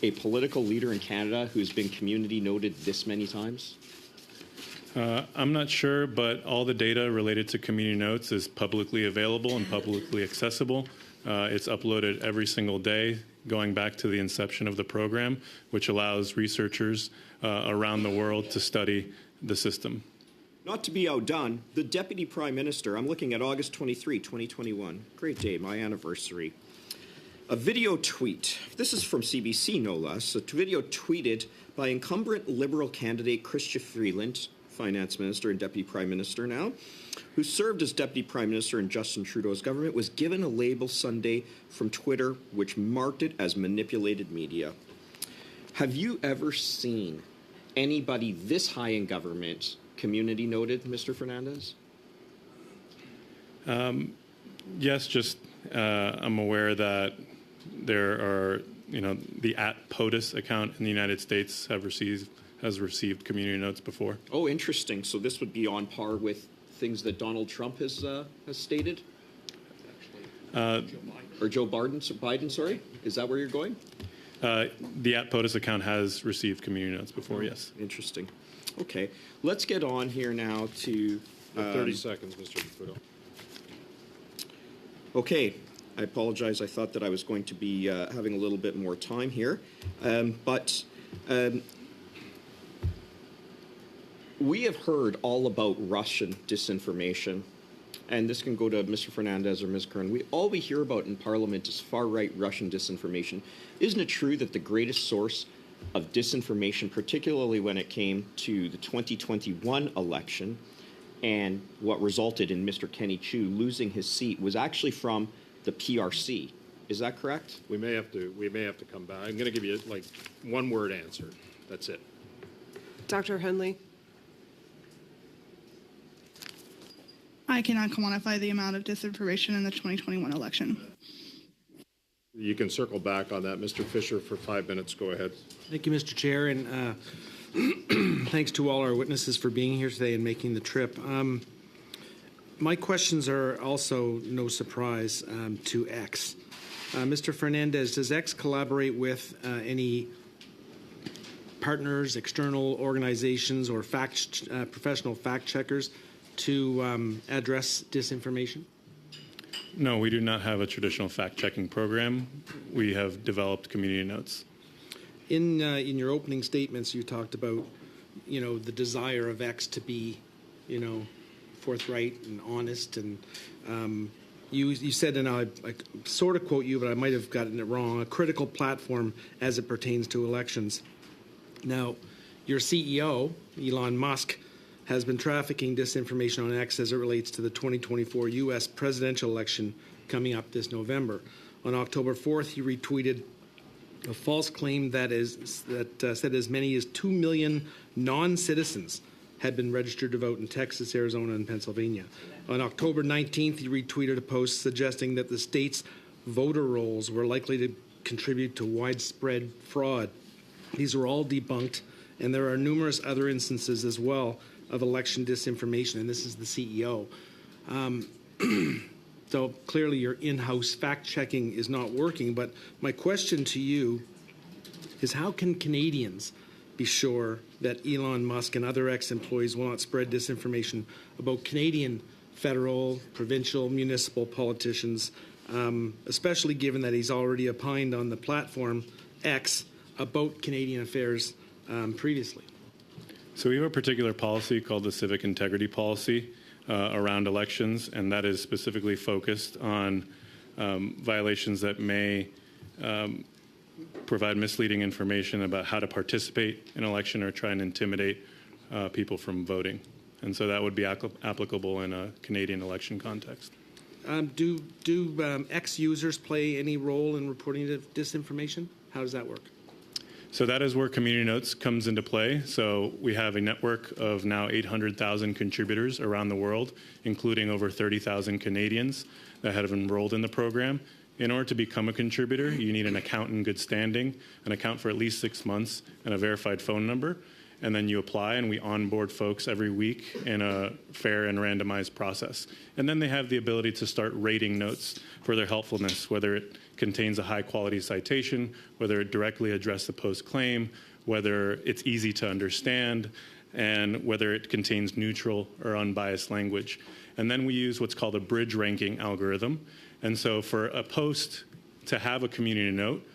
a political leader in Canada who's been community noted this many times? I'm not sure, but all the data related to community notes is publicly available and publicly accessible. It's uploaded every single day, going back to the inception of the program, which allows researchers around the world to study the system. Not to be outdone, the Deputy Prime Minister, I'm looking at August 23, 2021. Great day, my anniversary. A video tweet, this is from CBC no less, a video tweeted by incumbent Liberal candidate Chrystia Freeland, Finance Minister and Deputy Prime Minister now, who served as Deputy Prime Minister in Justin Trudeau's government, was given a label Sunday from Twitter which marked it as manipulated media. Have you ever seen anybody this high in government community noted, Mr. Fernandez? Yes, just I'm aware that there are, the @POTUS account in the United States has received community notes before. Oh, interesting. So this would be on par with things that Donald Trump has stated? Or Joe Biden, sorry? Is that where you're going? The @POTUS account has received community notes before, yes. Interesting. Okay. Let's get on here now to... 30 seconds, Mr. Caputo. Okay. I apologize. I thought that I was going to be having a little bit more time here. We have heard all about Russian disinformation, and this can go to Mr. Fernandez or Ms. Kern. All we hear about in Parliament is far-right Russian disinformation. Isn't it true that the greatest source of disinformation, particularly when it came to the 2021 election and what resulted in Mr. Kenny Chu losing his seat, was actually from the PRC? Is that correct? We may have to come back. I'm going to give you like one-word answer. That's it. Dr. Henley. I cannot quantify the amount of disinformation in the 2021 election. You can circle back on that. Mr. Fisher, for 5 minutes. Go ahead. Thank you, Mr. Chair, and thanks to all our witnesses for being here today and making the trip. My questions are also no surprise to X. Mr. Fernandez, does X collaborate with any partners, external organizations, or professional fact checkers to address disinformation? No, we do not have a traditional fact-checking program. We have developed community notes. In your opening statements, you talked about, the desire of X to be, forthright and honest. And you said, and I sort of quote you, but I might have gotten it wrong, a critical platform as it pertains to elections. Now, your CEO, Elon Musk, has been trafficking disinformation on X as it relates to the 2024 U.S. presidential election coming up this November. On October 4th, he retweeted a false claim that said as many as 2 million non-citizens had been registered to vote in Texas, Arizona, and Pennsylvania. On October 19th, he retweeted a post suggesting that the state's voter rolls were likely to contribute to widespread fraud. These were all debunked, and there are numerous other instances as well of election disinformation, and this is the CEO. So clearly your in-house fact-checking is not working, but my question to you is how can Canadians be sure that Elon Musk and other ex-employees will not spread disinformation about Canadian federal, provincial, municipal politicians, especially given that he's already opined on the platform X about Canadian affairs previously? So we have a particular policy called the Civic Integrity Policy around elections, and that is specifically focused on violations that may provide misleading information about how to participate in an election or try and intimidate people from voting. And so that would be applicable in a Canadian election context. Do ex-users play any role in reporting disinformation? How does that work? So that is where Community Notes comes into play. So we have a network of now 800,000 contributors around the world, including over 30,000 Canadians that have enrolled in the program. In order to become a contributor, you need an account in good standing, an account for at least 6 months, and a verified phone number. And then you apply, and we onboard folks every week in a fair and randomized process. And then they have the ability to start rating notes for their helpfulness, whether it contains a high-quality citation, whether it directly addressed the post claim, whether it's easy to understand, and whether it contains neutral or unbiased language. And then we use what's called a bridge ranking algorithm. And so for a post to have a community note,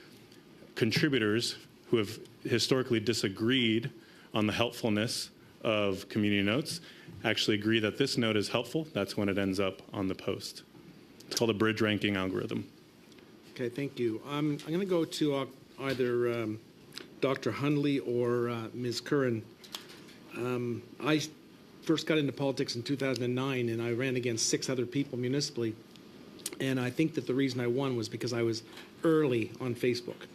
contributors who have historically disagreed on the helpfulness of community notes actually agree that this note is helpful. That's when it ends up on the post. It's called a bridge ranking algorithm. Okay, thank you. I'm going to go to either Dr. Hundley or Ms. Curran. I first got into politics in 2009, and I ran against 6 other people municipally. And I think that the reason I won was because I was early on Facebook.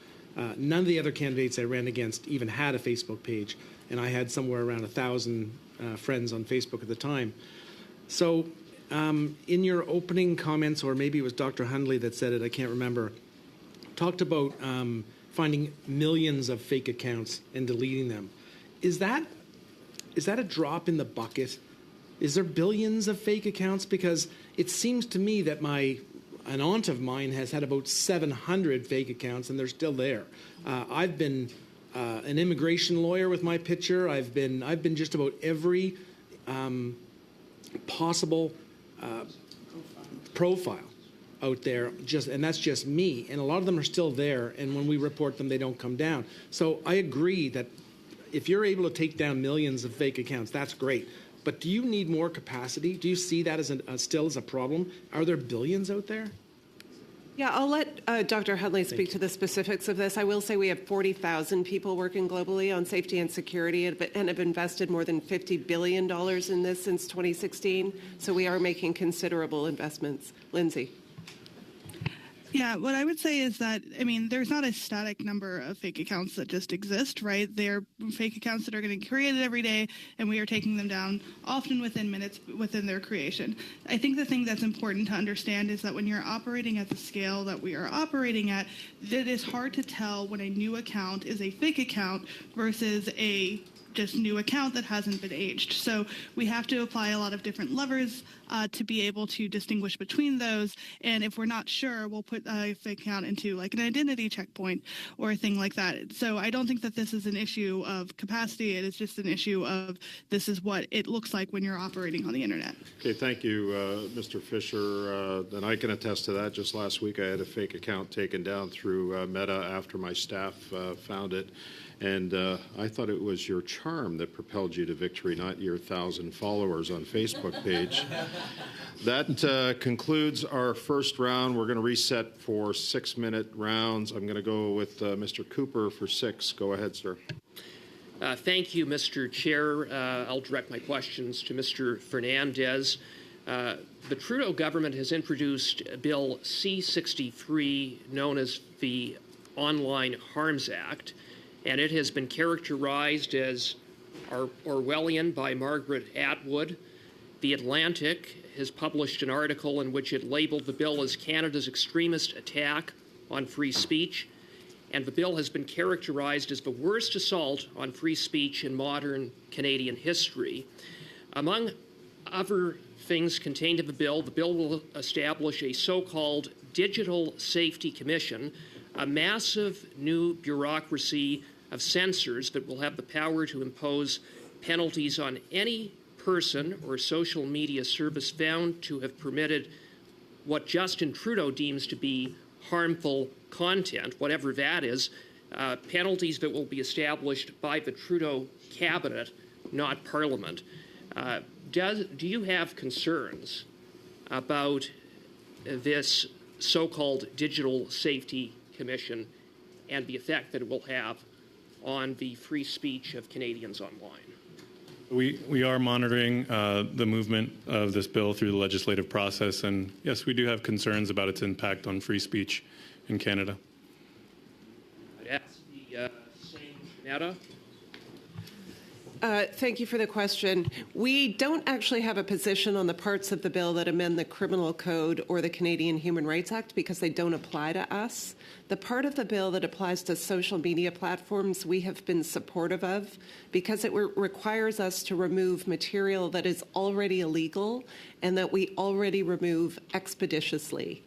None of the other candidates I ran against even had a Facebook page, and I had somewhere around 1,000 friends on Facebook at the time. So in your opening comments, or maybe it was Dr. Hundley that said it, I can't remember, talked about finding millions of fake accounts and deleting them. Is that a drop in the bucket? Is there billions of fake accounts? Because it seems to me that an aunt of mine has had about 700 fake accounts, and they're still there. I've been an immigration lawyer with my picture. I've been just about every possible profile out there, and that's just me. And a lot of them are still there, and when we report them, they don't come down. So I agree that if you're able to take down millions of fake accounts, that's great. But do you need more capacity? Do you see that as still as a problem? Are there billions out there? Yeah, I'll let Dr. Hundley speak to the specifics of this. I will say we have 40,000 people working globally on safety and security and have invested more than $50 billion in this since 2016. So we are making considerable investments. Lindsay. Yeah, what I would say is that, I mean, there's not a static number of fake accounts that just exist, right? They're fake accounts that are getting created every day, and we are taking them down often within minutes within their creation. I think the thing that's important to understand is that when you're operating at the scale that we are operating at, it is hard to tell when a new account is a fake account versus a just new account that hasn't been aged. So we have to apply a lot of different levers to be able to distinguish between those. And if we're not sure, we'll put a fake account into like an identity checkpoint or a thing like that. So I don't think that this is an issue of capacity. It is just an issue of this is what it looks like when you're operating on the internet. Okay, thank you, Mr. Fisher. And I can attest to that. Just last week, I had a fake account taken down through Meta after my staff found it. And I thought it was your charm that propelled you to victory, not your 1,000 followers on Facebook page. That concludes our first round. We're going to reset for 6-minute rounds. I'm going to go with Mr. Cooper for 6. Go ahead, sir. Thank you, Mr. Chair. I'll direct my questions to Mr. Fernandez. The Trudeau government has introduced Bill C-63, known as the Online Harms Act, and it has been characterized as Orwellian by Margaret Atwood. The Atlantic has published an article in which it labeled the bill as Canada's extremist attack on free speech, and the bill has been characterized as the worst assault on free speech in modern Canadian history. Among other things contained in the bill will establish a so-called Digital Safety Commission, a massive new bureaucracy of censors that will have the power to impose penalties on any person or social media service found to have permitted what Justin Trudeau deems to be harmful content, whatever that is, penalties that will be established by the Trudeau cabinet, not Parliament. Do you have concerns about this so-called Digital Safety Commission and the effect that it will have on the free speech of Canadians online? We are monitoring the movement of this bill through the legislative process, and yes, we do have concerns about its impact on free speech in Canada. I'd ask the same matter. Thank you for the question. We don't actually have a position on the parts of the bill that amend the Criminal Code or the Canadian Human Rights Act because they don't apply to us. The part of the bill that applies to social media platforms we have been supportive of because it requires us to remove material that is already illegal and that we already remove expeditiously.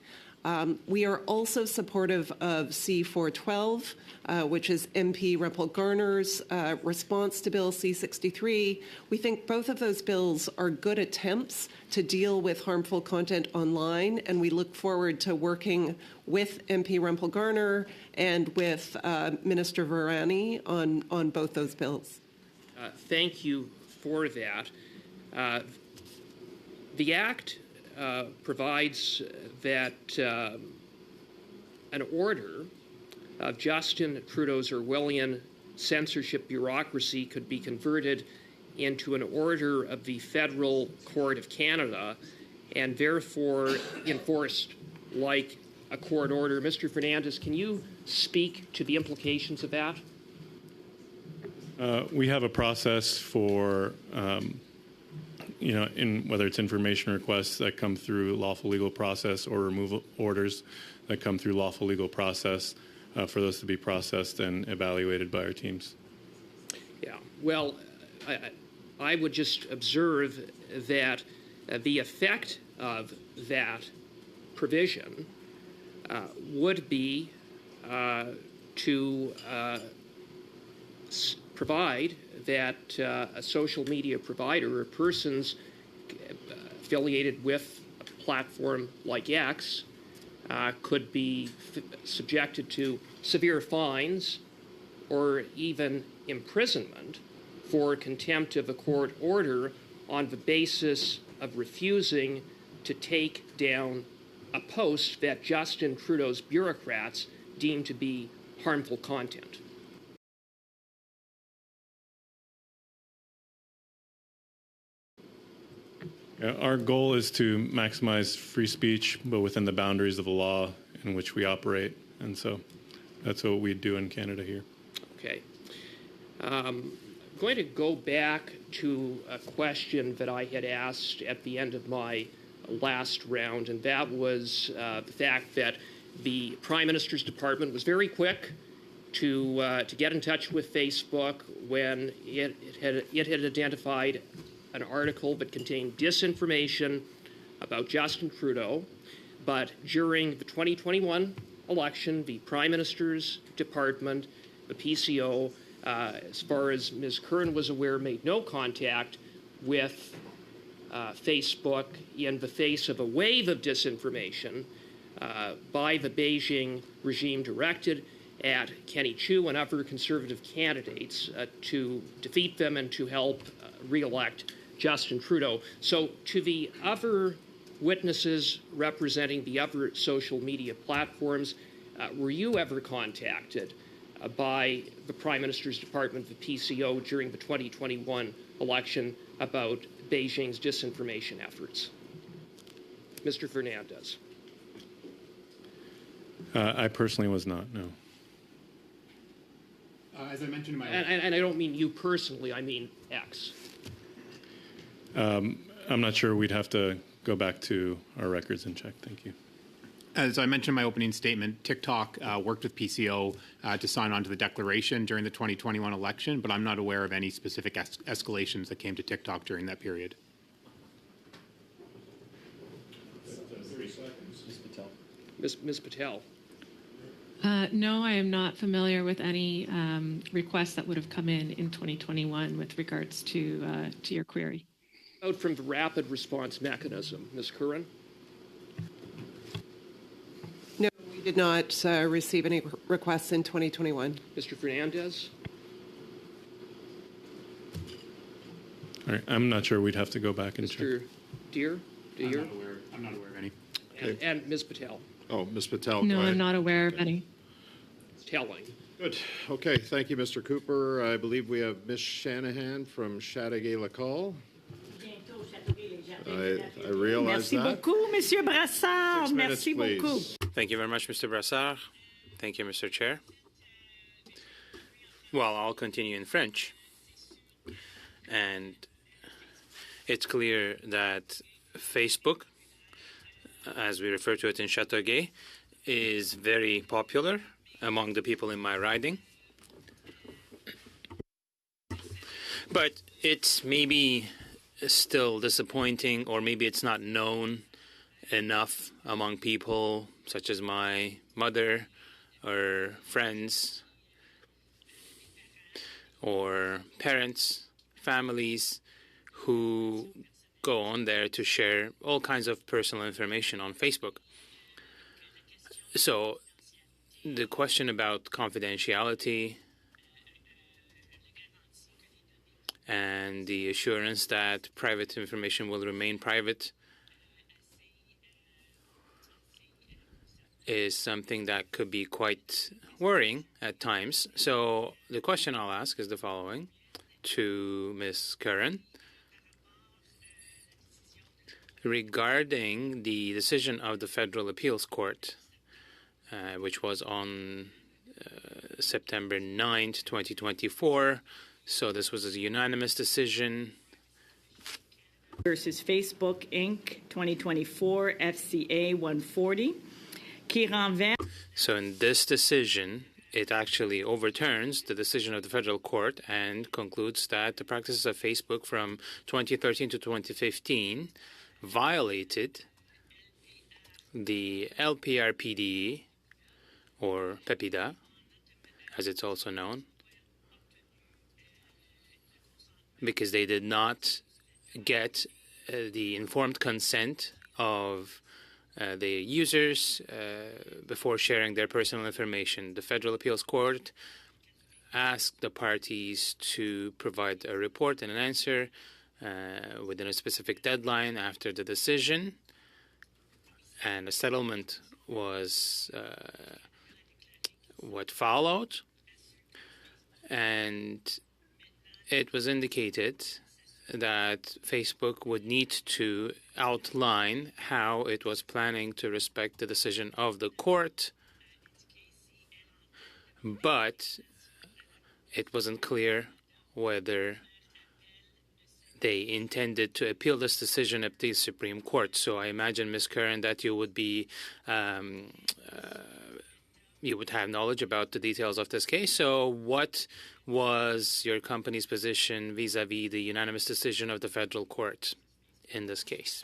We are also supportive of C-412, which is MP Rempel-Garner's response to Bill C-63. We think both of those bills are good attempts to deal with harmful content online, and we look forward to working with MP Rempel-Garner and with Minister Virani on both those bills. Thank you for that. The Act provides that an order of Justin Trudeau's Orwellian censorship bureaucracy could be converted into an order of the Federal Court of Canada and therefore enforced like a court order. Mr. Fernandez, can you speak to the implications of that? We have a process for in whether it's information requests that come through lawful legal process or removal orders that come through lawful legal process for those to be processed and evaluated by our teams. Yeah, well, I would just observe that the effect of that provision would be to provide that a social media provider or persons affiliated with a platform like X could be subjected to severe fines or even imprisonment for contempt of a court order on the basis of refusing to take down a post that Justin Trudeau's bureaucrats deem to be harmful content. Our goal is to maximize free speech, but within the boundaries of the law in which we operate. And so that's what we do in Canada here. Okay. I'm going to go back to a question that I had asked at the end of my last round, and that was the fact that the Prime Minister's Department was very quick to get in touch with Facebook when it had identified an article that contained disinformation about Justin Trudeau. But during the 2021 election, the Prime Minister's Department, the PCO, as far as Ms. Kern was aware, made no contact with Facebook in the face of a wave of disinformation by the Beijing regime directed at Kenny Chiu and other Conservative candidates to defeat them and to help re-elect Justin Trudeau. So to the other witnesses representing the other social media platforms, were you ever contacted by the Prime Minister's Department, the PCO, during the 2021 election about Beijing's disinformation efforts? Mr. Fernandez. I personally was not, no. As I mentioned in my And I don't mean you personally, I mean X. I'm not sure. We'd have to go back to our records and check. Thank you. As I mentioned in my opening statement, TikTok worked with PCO to sign on to the declaration during the 2021 election, but I'm not aware of any specific escalations that came to TikTok during that period. 30 seconds. Ms. Patel. Ms. Patel. No, I am not familiar with any requests that would have come in 2021 with regards to your query. Out from the rapid response mechanism, Ms. Curran. No, we did not receive any requests in 2021. Mr. Fernandez. All right, I'm not sure. We'd have to go back and check. Mr. Deere. I'm not aware of any. And Ms. Patel. Oh, Ms. Patel. No, go ahead. I'm not aware of any. Telling. Good. Okay. Thank you, Mr. Cooper. I believe we have Ms. Shanahan from Chateauguay-Lacal. I realize Merci that. beaucoup, Monsieur Brassard. 6 minutes, Merci please. beaucoup. Thank you very much, Mr. Brassard. Thank you, Mr. Chair. Well, I'll continue in French. And it's clear that Facebook, as we refer to it in Chateauguay, is very popular among the people in my riding. But it's maybe still disappointing, or maybe it's not known enough among people such as my mother or friends or parents, families who go on there to share all kinds of personal information on Facebook. So the question about confidentiality and the assurance that private information will remain private is something that could be quite worrying at times. So the question I'll ask is the following to Ms. Curran. Regarding the decision of the Federal Appeals Court, which was on September 9th, 2024, so this was a unanimous decision. Versus Facebook, Inc., 2024, FCA 140, qui renverse. So in this decision, it actually overturns the decision of the federal court and concludes that the practices of Facebook from 2013 to 2015 violated the LPRPD, or PEPIDA, as it's also known, because they did not get the informed consent of the users before sharing their personal information. The Federal Appeals Court asked the parties to provide a report and an answer within a specific deadline after the decision, and a settlement was what followed, and it was indicated that Facebook would need to outline how it was planning to respect the decision of the court, but it wasn't clear whether they intended to appeal this decision at the Supreme Court. So I imagine, Ms. Curran, that you would be you would have knowledge about the details of this case. So what was your company's position vis-a-vis the unanimous decision of the federal court in this case?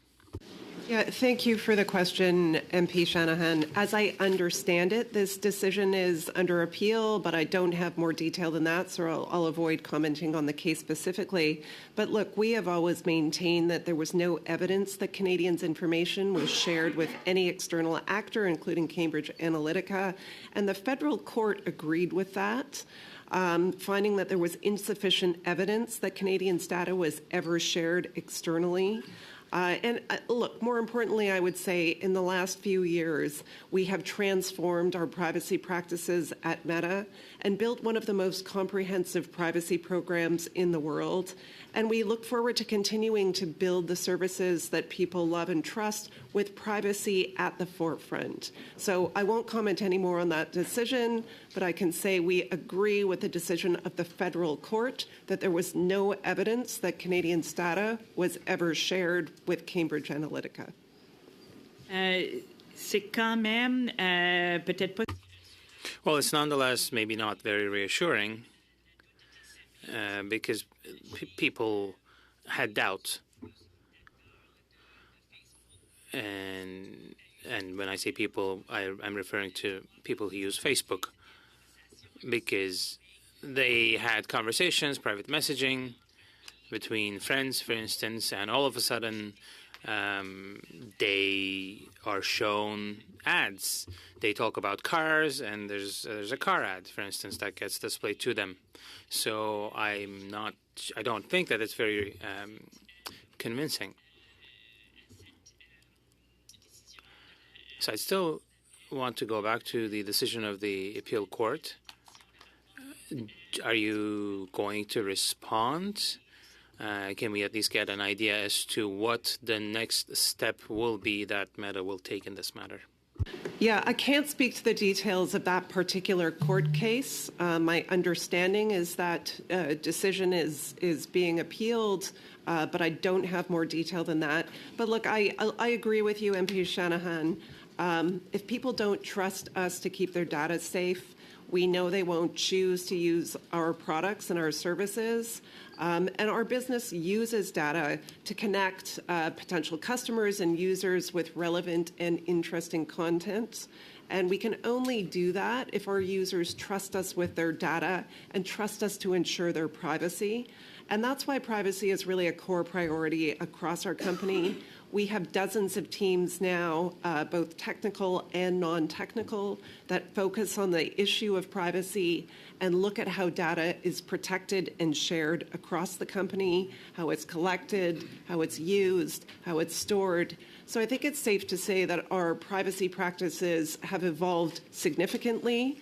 Yeah, thank you for the question, MP Shanahan. As I understand it, this decision is under appeal, but I don't have more detail than that, so I'll avoid commenting on the case specifically. But look, we have always maintained that there was no evidence that Canadians' information was shared with any external actor, including Cambridge Analytica, and the federal court agreed with that. Finding that there was insufficient evidence that Canadians' data was ever shared externally. Look, more importantly, I would say in the last few years, we have transformed our privacy practices at Meta and built one of the most comprehensive privacy programs in the world. And we look forward to continuing to build the services that people love and trust with privacy at the forefront. So I won't comment any more on that decision, but I can say we agree with the decision of the federal court that there was no evidence that Canadians' data was ever shared with Cambridge Analytica. C'est quand même peut-être pas. Well, it's nonetheless maybe not very reassuring because people had doubt. And when I say people, I'm referring to people who use Facebook because they had conversations, private messaging between friends, for instance, and all of a sudden they are shown ads. They talk about cars, and there's a car ad, for instance, that gets displayed to them. So I don't think that it's very convincing. So I still want to go back to the decision of the appeal court. Are you going to respond? Can we at least get an idea as to what the next step will be that Meta will take in this matter? Yeah, I can't speak to the details of that particular court case. My understanding is that decision is being appealed, but I don't have more detail than that. But look, I agree with you, MP Shanahan. If people don't trust us to keep their data safe, we know they won't choose to use our products and our services. And our business uses data to connect potential customers and users with relevant and interesting content. And we can only do that if our users trust us with their data and trust us to ensure their privacy. And that's why privacy is really a core priority across our company. We have dozens of teams now, both technical and non-technical, that focus on the issue of privacy and look at how data is protected and shared across the company, how it's collected, how it's used, how it's stored. So I think it's safe to say that our privacy practices have evolved significantly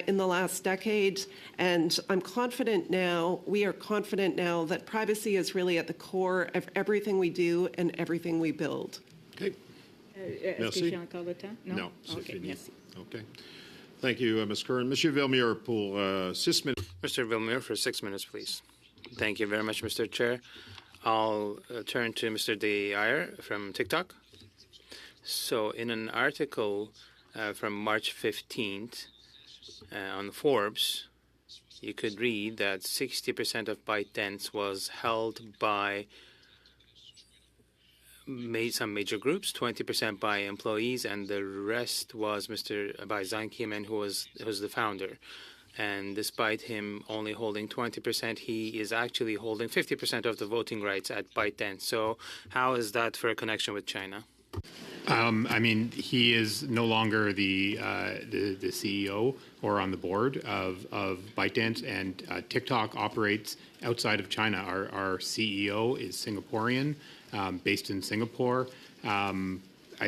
in the last decade, and I'm confident now, we are confident now that privacy is really at the core of everything we do and everything we build. Okay. Est-ce que j'ai encore le temps? Non, c'est Okay, fini. merci. Okay. Thank you, Ms. Curran. Monsieur Villemure pour 6 minutes. Mr. Villemure for 6 minutes, please. Thank you very much, Mr. Chair. I'll turn to Mr. Dyer from TikTok. So in an article from March 15th, on Forbes, you could read that 60% of ByteDance was held by some major groups, 20% by employees, and the rest was by Zhang Qimen, who was the founder. And despite him only holding 20%, he is actually holding 50% of the voting rights at ByteDance. So how is that for a connection with China? I mean, he is no longer the CEO or on the board of ByteDance, and TikTok operates outside of China. Our CEO is Singaporean, based in Singapore. I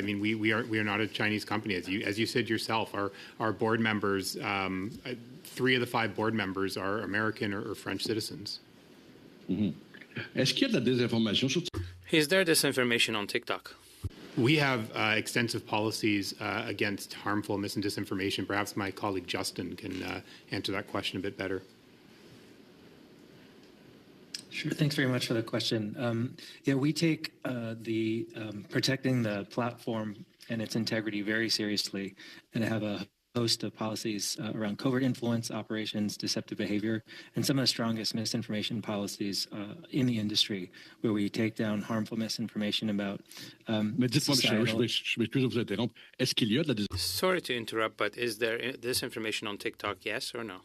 mean, we are not a Chinese company, as you said yourself. Our board members, 3 of the 5 board members are American or French citizens. Mm-hmm. Est-ce qu'il y a de la désinformation sur... Is there disinformation on TikTok? We have extensive policies against harmful mis- and disinformation. Perhaps my colleague Justin can answer that question a bit better. Sure. Thanks very much for the question. Yeah, we take the protecting the platform and its integrity very seriously, and have a host of policies around covert influence operations, deceptive behavior, and some of the strongest misinformation policies in the industry, where we take down harmful misinformation about societal... Sorry to interrupt, but is there disinformation on TikTok, yes or no?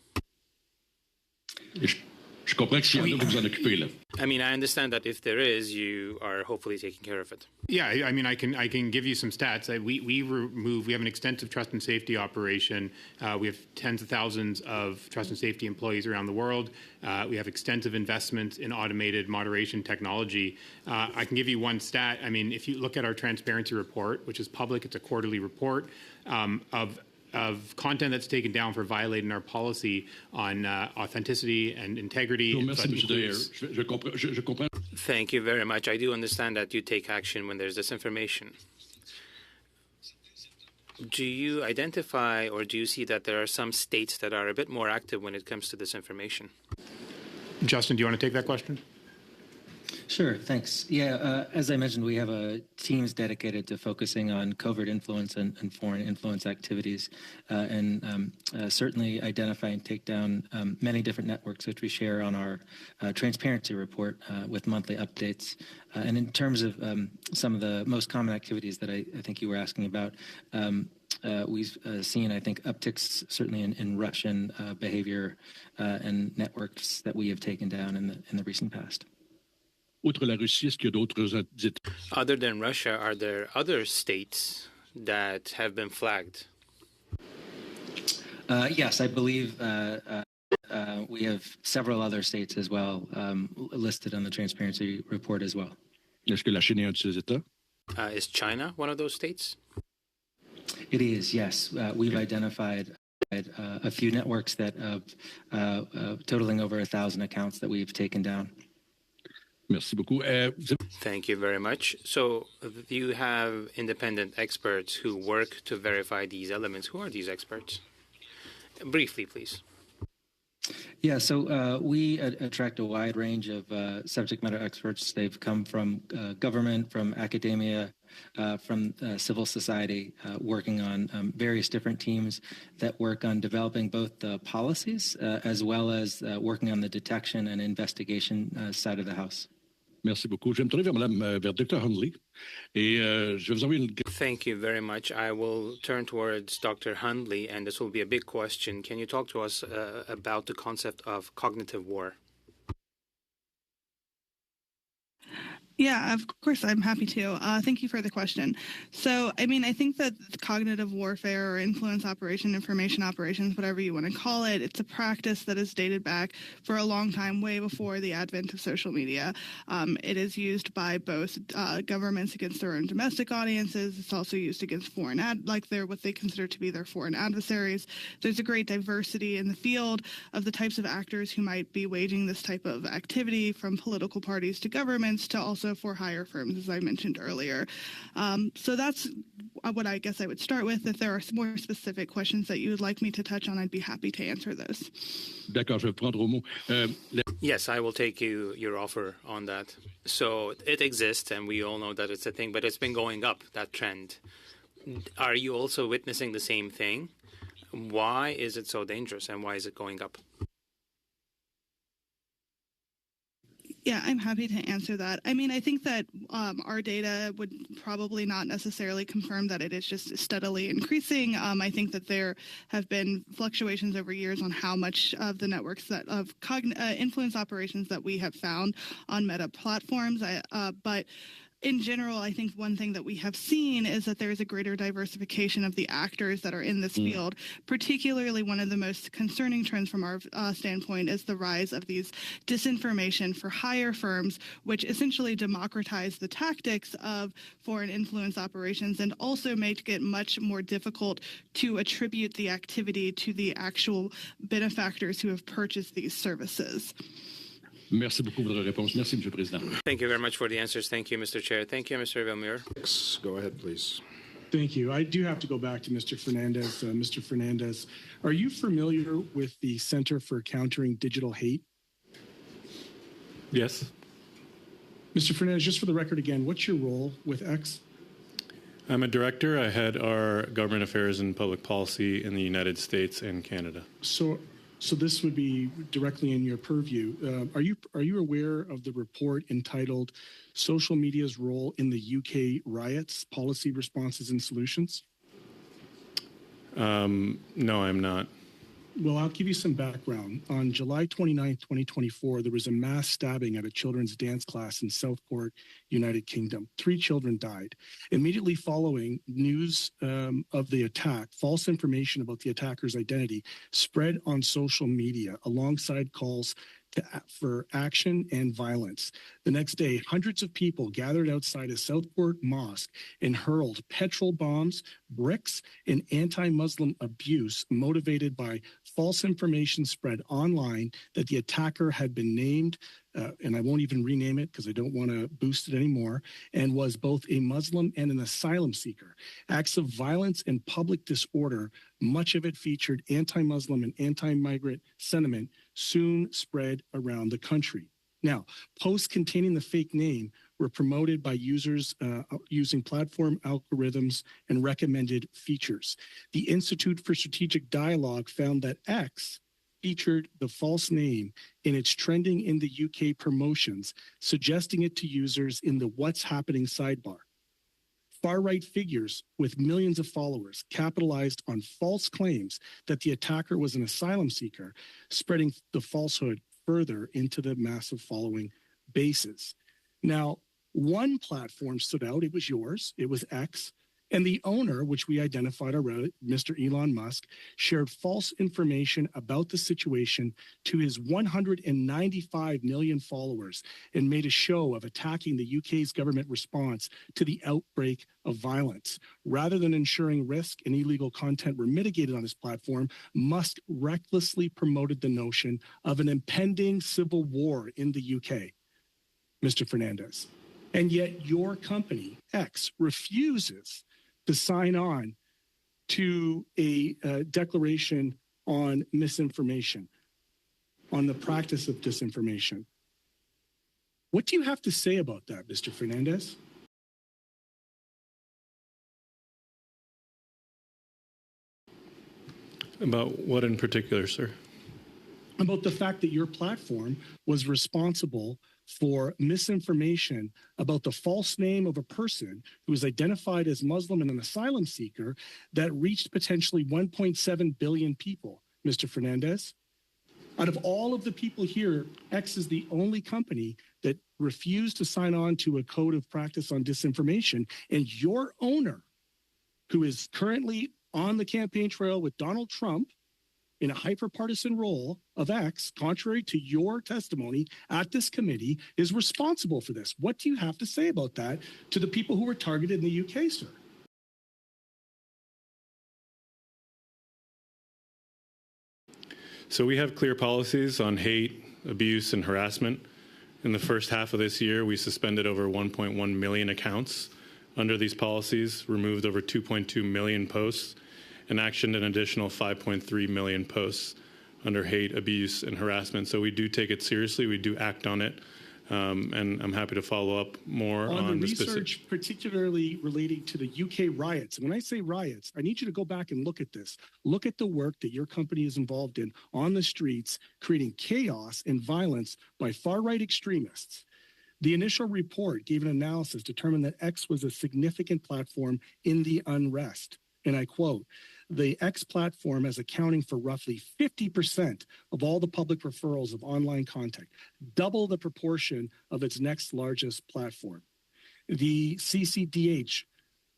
I mean, I understand that if there is, you are hopefully taking care of it. Yeah, I mean, I can give you some stats. We have an extensive trust and safety operation. We have tens of thousands of trust and safety employees around the world. We have extensive investments in automated moderation technology. I can give you one stat. I mean, if you look at our transparency report, which is public, it's a quarterly report of content that's taken down for violating our policy on authenticity and integrity. Thank you very much. I do understand that you take action when there's disinformation. Do you identify or do you see that there are some states that are a bit more active when it comes to disinformation? Justin, do you want to take that question? Sure, thanks. Yeah, as I mentioned, we have teams dedicated to focusing on covert influence and foreign influence activities, and certainly identify and take down many different networks, which we share on our transparency report with monthly updates. And in terms of some of the most common activities that I think you were asking about, we've seen, I think, upticks certainly in Russian behavior and networks that we have taken down in the recent past. Other than Russia, are there other states that have been flagged? Yes, I believe we have several other states as well listed on the transparency report as well. Is China one of those states? It is, yes. We've identified a few networks that totaling over 1,000 accounts that we've taken down. Merci beaucoup. Thank you very much. So you have independent experts who work to verify these elements. Who are these experts? Briefly, please. Yeah, so we attract a wide range of subject matter experts. They've come from government, from academia, from civil society, working on various different teams that work on developing both the policies as well as working on the detection and investigation side of the house. Merci beaucoup. Je vais me tourner vers Dr. Hundley et je vais vous envoyer une... Thank you very much. I will turn towards Dr. Hundley, and this will be a big question. Can you talk to us about the concept of cognitive war? Yeah, of course, I'm happy to. Thank you for the question. So, I mean, I think that cognitive warfare or influence operation, information operations, whatever you want to call it, it's a practice that is dated back for a long time, way before the advent of social media. It is used by both governments against their own domestic audiences. It's also used against foreign what they consider to be their foreign adversaries. There's a great diversity in the field of the types of actors who might be waging this type of activity, from political parties to governments to also for hire firms, as I mentioned earlier. So that's what I guess I would start with. If there are more specific questions that you would like me to touch on, I'd be happy to answer those. D'accord, je vais prendre au mot. Yes, I will take your offer on that. So it exists, and we all know that it's a thing, but it's been going up, that trend. Are you also witnessing the same thing? Why is it so dangerous, and why is it going up? Yeah, I'm happy to answer that. I mean, I think that our data would probably not necessarily confirm that it is just steadily increasing. I think that there have been fluctuations over years on how much of the networks of influence operations that we have found on meta platforms. But in general, I think one thing that we have seen is that there is a greater diversification of the actors that are in this field. Particularly, one of the most concerning trends from our standpoint is the rise of these disinformation for hire firms, which essentially democratize the tactics of foreign influence operations and also make it much more difficult to attribute the activity to the actual benefactors who have purchased these services. Merci beaucoup for votre réponse. Merci, Monsieur le Président. Thank you very much for the answers. Thank you, Mr. Chair. Thank you, Mr. Vilmur. Go ahead, please. Thank you. I do have to go back to Mr. Fernandez. Mr. Fernandez, are you familiar with the Center for Countering Digital Hate? Yes. Mr. Fernandez, just for the record again, what's your role with X? I'm a director. I head our government affairs and public policy in the United States and Canada. So this would be directly in your purview. Are you aware of the report entitled "Social Media's Role in the UK Riots: Policy Responses and Solutions"? No, I'm not. Well, I'll give you some background. On July 29, 2024, there was a mass stabbing at a children's dance class in Southport, United Kingdom. 3 children died. Immediately following news of the attack, false information about the attacker's identity spread on social media alongside calls for action and violence. The next day, hundreds of people gathered outside a Southport mosque and hurled petrol bombs, bricks, and anti-Muslim abuse motivated by false information spread online that the attacker had been named, and I won't even rename it because I don't want to boost it anymore, and was both a Muslim and an asylum seeker. Acts of violence and public disorder, much of it featured anti-Muslim and anti-migrant sentiment, soon spread around the country. Now, posts containing the fake name were promoted by users using platform algorithms and recommended features. The Institute for Strategic Dialogue found that X featured the false name in its trending in the UK promotions, suggesting it to users in the What's Happening sidebar. Far-right figures with millions of followers capitalized on false claims that the attacker was an asylum seeker, spreading the falsehood further into the massive following bases. Now, one platform stood out. It was yours. It was X. And the owner, which we identified already, Mr. Elon Musk, shared false information about the situation to his 195 million followers and made a show of attacking the UK's government response to the outbreak of violence. Rather than ensuring risk and illegal content were mitigated on his platform, Musk recklessly promoted the notion of an impending civil war in the UK. Mr. Fernandez. And yet your company, X, refuses to sign on to a declaration on misinformation, on the practice of disinformation. What do you have to say about that, Mr. Fernandez? About what in particular, sir? About the fact that your platform was responsible for misinformation about the false name of a person who was identified as Muslim and an asylum seeker that reached potentially 1.7 billion people, Mr. Fernandez. Out of all of the people here, X is the only company that refused to sign on to a code of practice on disinformation. And your owner, who is currently on the campaign trail with Donald Trump, in a hyper-partisan role of X, contrary to your testimony at this committee, is responsible for this. What do you have to say about that to the people who were targeted in the UK, sir? So we have clear policies on hate, abuse, and harassment. In the first half of this year, we suspended over 1.1 million accounts under these policies, removed over 2.2 million posts, and actioned an additional 5.3 million posts under hate, abuse, and harassment. So we do take it seriously. We do act on it. And I'm happy to follow up more on the research, particularly relating to the UK riots. And when I say riots, I need you to go back and look at this. Look at the work that your company is involved in on the streets, creating chaos and violence by far-right extremists. The initial report gave an analysis, determined that X was a significant platform in the unrest. And I quote, the X platform is accounting for roughly 50% of all the public referrals of online content, double the proportion of its next largest platform. The CCDH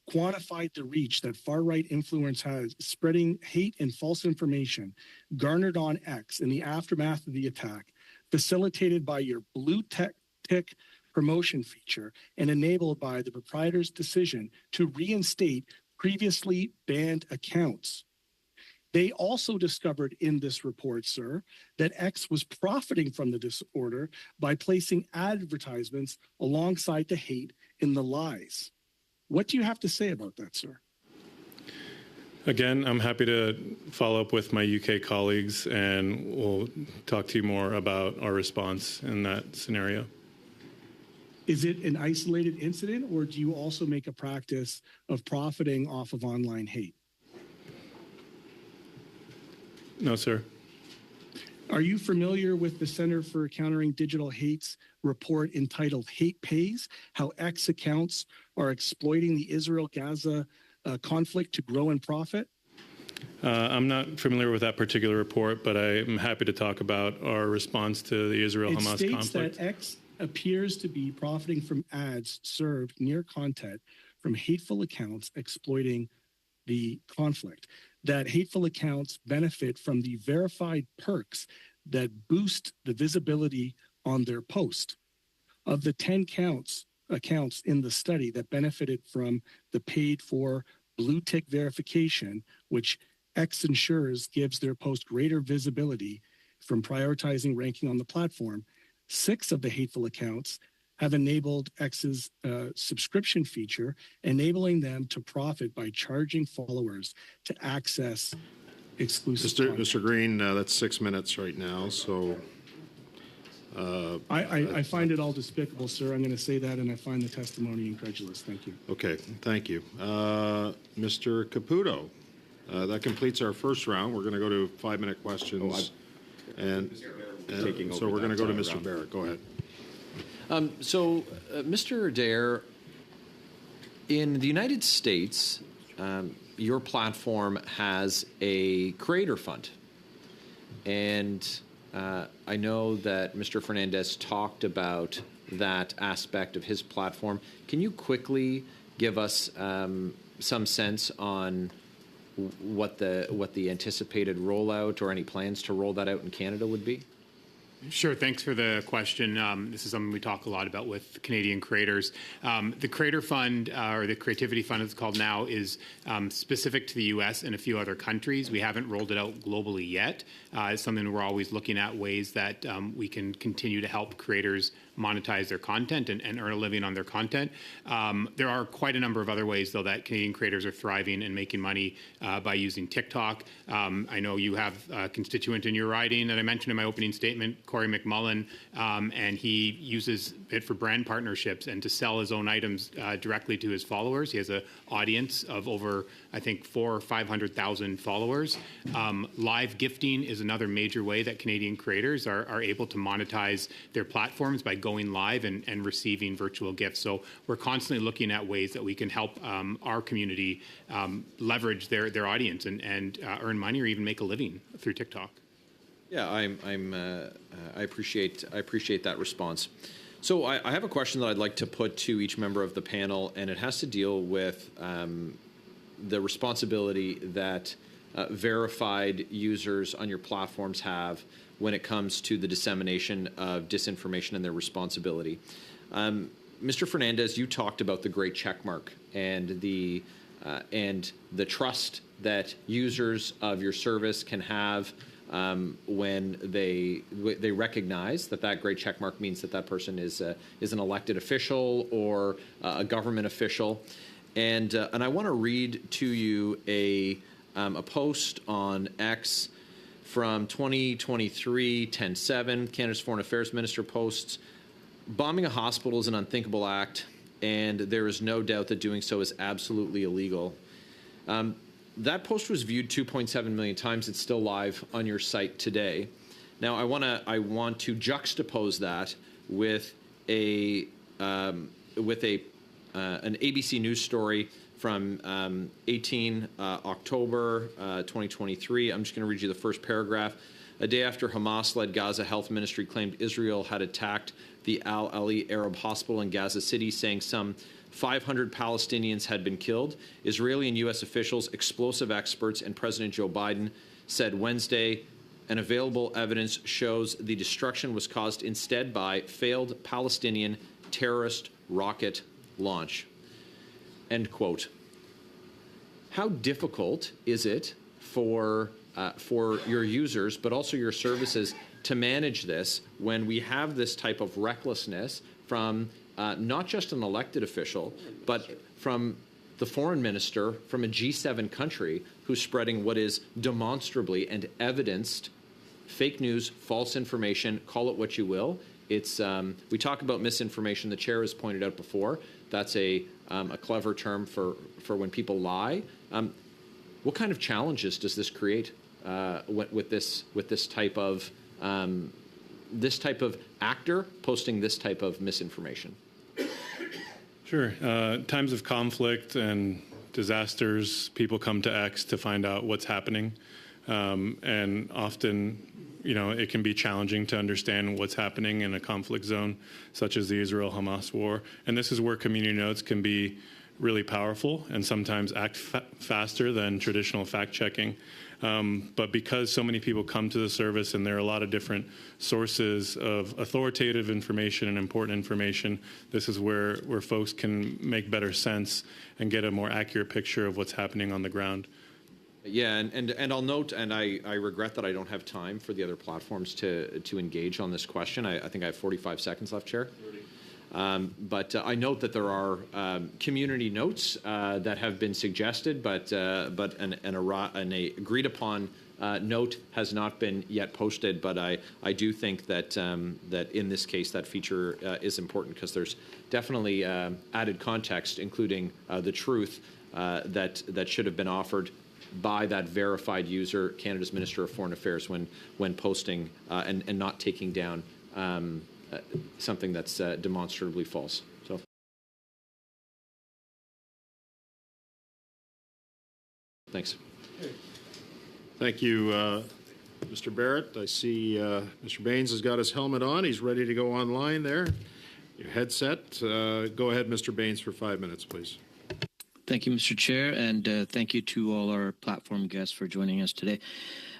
quantified the reach that far-right influence has, spreading hate and false information garnered on X in the aftermath of the attack, facilitated by your blue tick promotion feature and enabled by the proprietor's decision to reinstate previously banned accounts. They also discovered in this report, sir, that X was profiting from the disorder by placing advertisements alongside the hate and the lies. What do you have to say about that, sir? Again, I'm happy to follow up with my UK colleagues, and we'll talk to you more about our response in that scenario. Is it an isolated incident, or do you also make a practice of profiting off of online hate? No, sir. Are you familiar with the Center for Countering Digital Hate's report entitled Hate Pays, How X Accounts Are Exploiting the Israel-Gaza Conflict to Grow and Profit? I'm not familiar with that particular report, but I'm happy to talk about our response to the Israel-Hamas conflict. It conflict. states that X appears to be profiting from ads served near content from hateful accounts exploiting the conflict, that hateful accounts benefit from the verified perks that boost the visibility on their post. Of the 10 accounts in the study that benefited from the paid for blue tick verification, which X ensures gives their post greater visibility from prioritizing ranking on the platform, 6 of the hateful accounts have enabled X's subscription feature, enabling them to profit by charging followers to access exclusive content. Mr. Green, that's 6 minutes right now, so. I find it all despicable, sir. I'm going to say that, and I find the testimony incredulous. Thank you. Okay, thank you. Mr. Caputo, that completes our first round. We're going to go to 5-minute questions. So we're going to go to Mr. Barrett. Go ahead. Mr. Adair, in the United States, your platform has a creator fund. And I know that Mr. Fernandez talked about that aspect of his platform. Can you quickly give us some sense on what the anticipated rollout or any plans to roll that out in Canada would be? Sure. Thanks for the question. This is something we talk a lot about with Canadian creators. The Creator Fund, or the Creativity Fund as it's called now, is specific to the U.S. and a few other countries. We haven't rolled it out globally yet. It's something we're always looking at ways that we can continue to help creators monetize their content and earn a living on their content. There are quite a number of other ways, though, that Canadian creators are thriving and making money by using TikTok. I know you have a constituent in your riding that I mentioned in my opening statement, Corey McMullen, and he uses it for brand partnerships and to sell his own items directly to his followers. He has an audience of over, I think, 400,000 or 500,000 followers. Live gifting is another major way that Canadian creators are able to monetize their platforms by going live and receiving virtual gifts. So we're constantly looking at ways that we can help our community leverage their audience and earn money or even make a living through TikTok. Yeah, I appreciate that response. So I have a question that I'd like to put to each member of the panel, and it has to deal with the responsibility that verified users on your platforms have when it comes to the dissemination of disinformation and their responsibility. Mr. Fernandez, you talked about the great checkmark and the trust that users of your service can have when they recognize that great checkmark means that person is an elected official or a government official. And I want to read to you a post on X from 2023, 10/7. Canada's Foreign Affairs Minister posts, "Bombing a hospital is an unthinkable act, and there is no doubt that doing so is absolutely illegal." That post was viewed 2.7 million times. It's still live on your site today. Now, I want to juxtapose that with an ABC News story from 18 October 2023. I'm just going to read you the first paragraph. A day after Hamas-led Gaza Health Ministry claimed Israel had attacked the Al-Ali Arab Hospital in Gaza City, saying some 500 Palestinians had been killed, Israeli and U.S. officials, explosive experts, and President Joe Biden said Wednesday, and available evidence shows the destruction was caused instead by failed Palestinian terrorist rocket launch. End quote. How difficult is it for your users, but also your services, to manage this when we have this type of recklessness from not just an elected official, but from the foreign minister from a G7 country who's spreading what is demonstrably and evidenced fake news, false information, call it what you will, It's we talk about misinformation. The chair has pointed out before. That's a clever term for when people lie. What kind of challenges does this create with this type of actor posting this type of misinformation? Sure. Times of conflict and disasters, people come to X to find out what's happening, and often, it can be challenging to understand what's happening in a conflict zone, such as the Israel-Hamas war. And this is where community notes can be really powerful and sometimes act faster than traditional fact-checking. But because so many people come to the service and there are a lot of different sources of authoritative information and important information, this is where folks can make better sense and get a more accurate picture of what's happening on the ground. Yeah, and I'll note, and I regret that I don't have time for the other platforms to engage on this question. I think I have 45 seconds left, Chair. But I note that there are community notes that have been suggested, but an agreed upon note has not been yet posted. But I do think that that in this case that feature is important because there's definitely added context, including the truth that should have been offered by that verified user, Canada's Minister of Foreign Affairs, when posting and not taking down something that's demonstrably false. So, thanks. Thank you, Mr. Barrett. I see Mr. Baines has got his helmet on. He's ready to go online there. Your headset. Go ahead, Mr. Baines, for 5 minutes, please. Thank you, Mr. Chair, and thank you to all our platform guests for joining us today.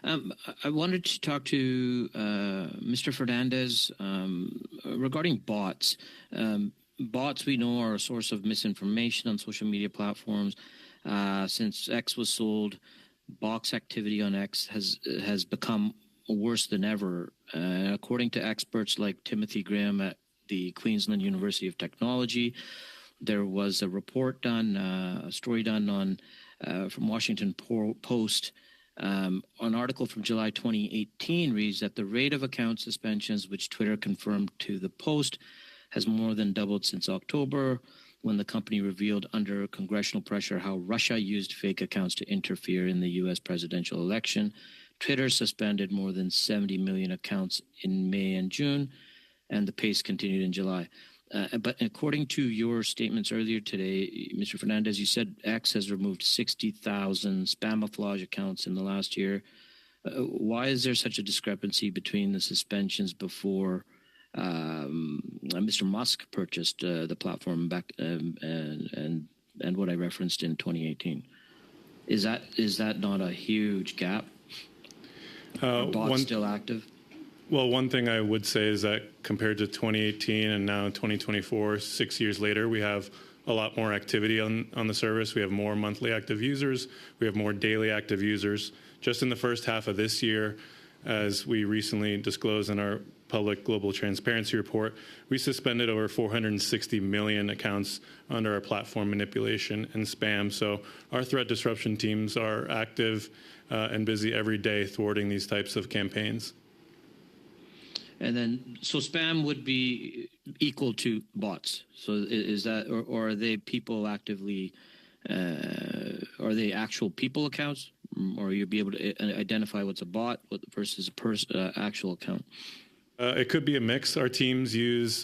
I wanted to talk to Mr. Fernandez regarding bots. Bots, we know, are a source of misinformation on social media platforms. Since X was sold, bots activity on X has become worse than ever. According to experts like Timothy Graham at the Queensland University of Technology, there was a report done, a story done on from Washington Post. An article from July 2018 reads that the rate of account suspensions, which Twitter confirmed to the Post, has more than doubled since October, when the company revealed under congressional pressure how Russia used fake accounts to interfere in the U.S. presidential election. Twitter suspended more than 70 million accounts in May and June, and the pace continued in July. But according to your statements earlier today, Mr. Fernandez, you said X has removed 60,000 spamouflage accounts in the last year. Why is there such a discrepancy between the suspensions before Mr. Musk purchased the platform back and what I referenced in 2018? Is that not a huge gap? Are bots still active? Well, one thing I would say is that compared to 2018 and now 2024, 6 years later, we have a lot more activity on the service. We have more monthly active users. We have more daily active users. Just in the first half of this year, as we recently disclosed in our public global transparency report, we suspended over 460 million accounts under our platform manipulation and spam. So our threat disruption teams are active and busy every day thwarting these types of campaigns. And then, so spam would be equal to bots. So is that, or are they people actively, are they actual people accounts? Or you'll be able to identify what's a bot versus a actual account? It could be a mix. Our teams use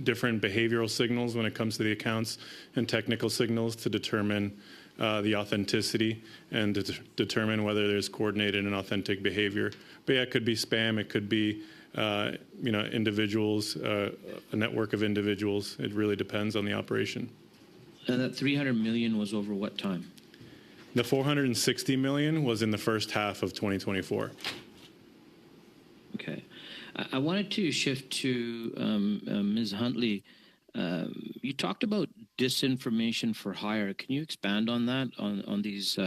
different behavioral signals when it comes to the accounts and technical signals to determine the authenticity and to determine whether there's coordinated and authentic behavior. But yeah, it could be spam. It could be individuals, a network of individuals. It really depends on the operation. And that 300 million was over what time? The 460 million was in the first half of 2024. Okay. I wanted to shift to Ms. Huntley. You talked about disinformation for hire. Can you expand on that, on these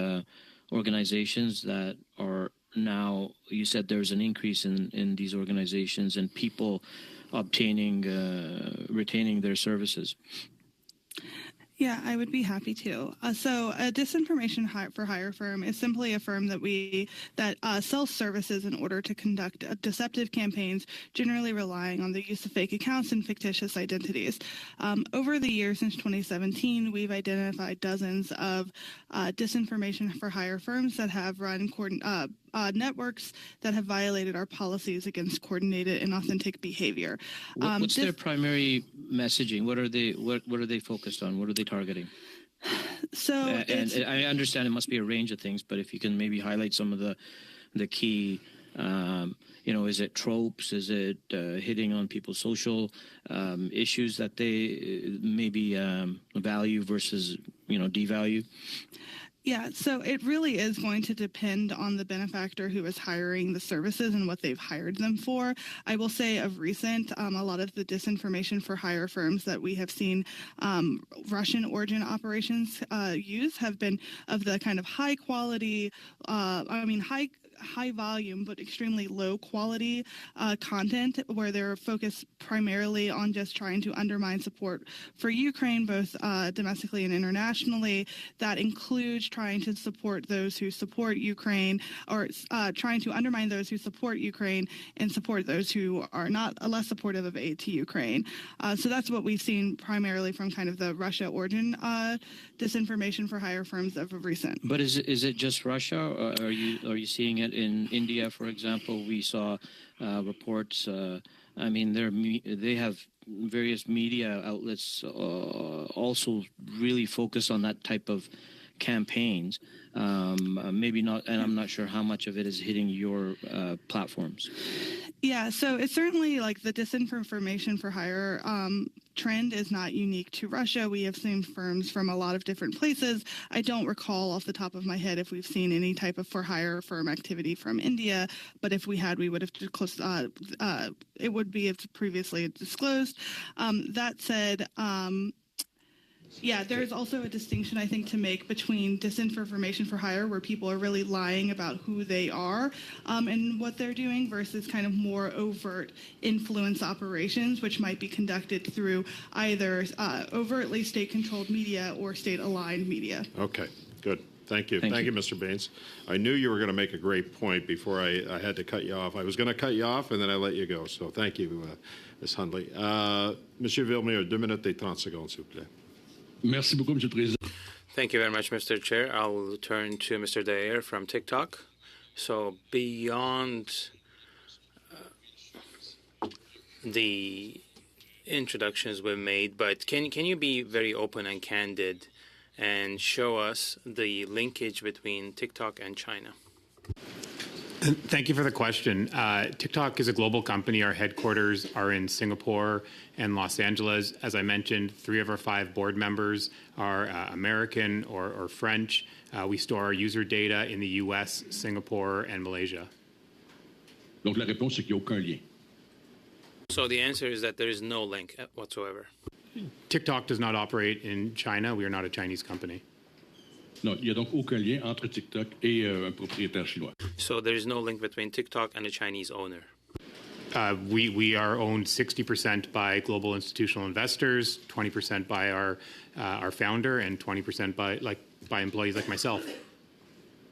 organizations that are now, you said there's an increase in these organizations and people obtaining, retaining their services? Yeah, I would be happy to. So a disinformation for hire firm is simply a firm that sells services in order to conduct deceptive campaigns, generally relying on the use of fake accounts and fictitious identities. Over the years since 2017, we've identified dozens of disinformation for hire firms that have run networks that have violated our policies against coordinated and authentic behavior. What's their primary messaging? What are they focused on? What are they targeting? So, and I understand it must be a range of things, but if you can maybe highlight some of the key, is it tropes? Is it hitting on people's social issues that they maybe value versus devalue? Yeah, so it really is going to depend on the benefactor who is hiring the services and what they've hired them for. I will say of recent, a lot of the disinformation for hire firms that we have seen Russian origin operations use have been of the kind of high quality, high volume but extremely low quality content where they're focused primarily on just trying to undermine support for Ukraine, both domestically and internationally. That includes trying to support those who support Ukraine, or trying to undermine those who support Ukraine and support those who are not less supportive of aid to Ukraine. So that's what we've seen primarily from kind of the Russia origin disinformation for hire firms of recent. But is it just Russia, or are you seeing it in India, for example? We saw reports. They have various media outlets also really focus on that type of campaigns. Maybe not, and I'm not sure how much of it is hitting your platforms. Yeah, so it's certainly like the disinformation for hire trend is not unique to Russia. We have seen firms from a lot of different places. I don't recall off the top of my head if we've seen any type of for hire firm activity from India, but if we had, we would have disclosed, it would be previously disclosed. That said, there's also a distinction, I think, to make between disinformation for hire, where people are really lying about who they are and what they're doing, versus kind of more overt influence operations, which might be conducted through either overtly state-controlled media or state-aligned media. Okay, good. Thank you. Thank you, Mr. Baines. I knew you were going to make a great point before I had to cut you off. I was going to cut you off, and then I let you go. So thank you, Ms. Hundley. Monsieur Villemure, 2 minutes et 30 secondes, s'il vous plaît. Merci beaucoup, Monsieur le Président. Thank you very much, Mr. Chair. I will turn to Mr. Dayer from TikTok. So beyond the introductions we've made, but can you be very open and candid and show us the linkage between TikTok and China? Thank you for the question. TikTok is a global company. Our headquarters are in Singapore and Los Angeles. As I mentioned, 3 of our 5 board members are American or French. We store our user data in the US, Singapore, and Malaysia. Donc la réponse, c'est qu'il n'y a aucun lien. So the answer is that there is no link whatsoever. TikTok does not operate in China. We are not a Chinese company. Non, il n'y a donc aucun lien entre TikTok et un propriétaire chinois. So there is no link between TikTok and a Chinese owner. We are owned 60% by global institutional investors, 20% by our founder, and 20% by employees like myself.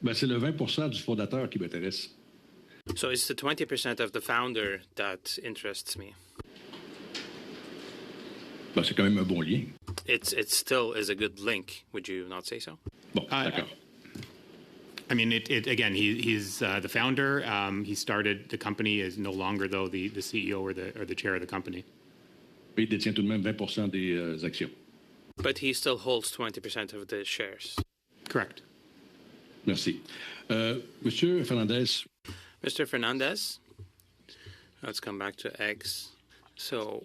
Ben, c'est le 20% du fondateur qui m'intéresse. So it's the 20% of the founder that interests me. Ben, c'est quand même un bon lien. It still is a good link. Would you not say so? Bon, d'accord. I mean, again, he's the founder. He started the company, is no longer, though, the CEO or the chair of the company. Il détient tout de même 20% des actions. But he still holds 20% of the shares. Correct. Merci. Monsieur Fernandez. Mr. Fernandez, let's come back to X. So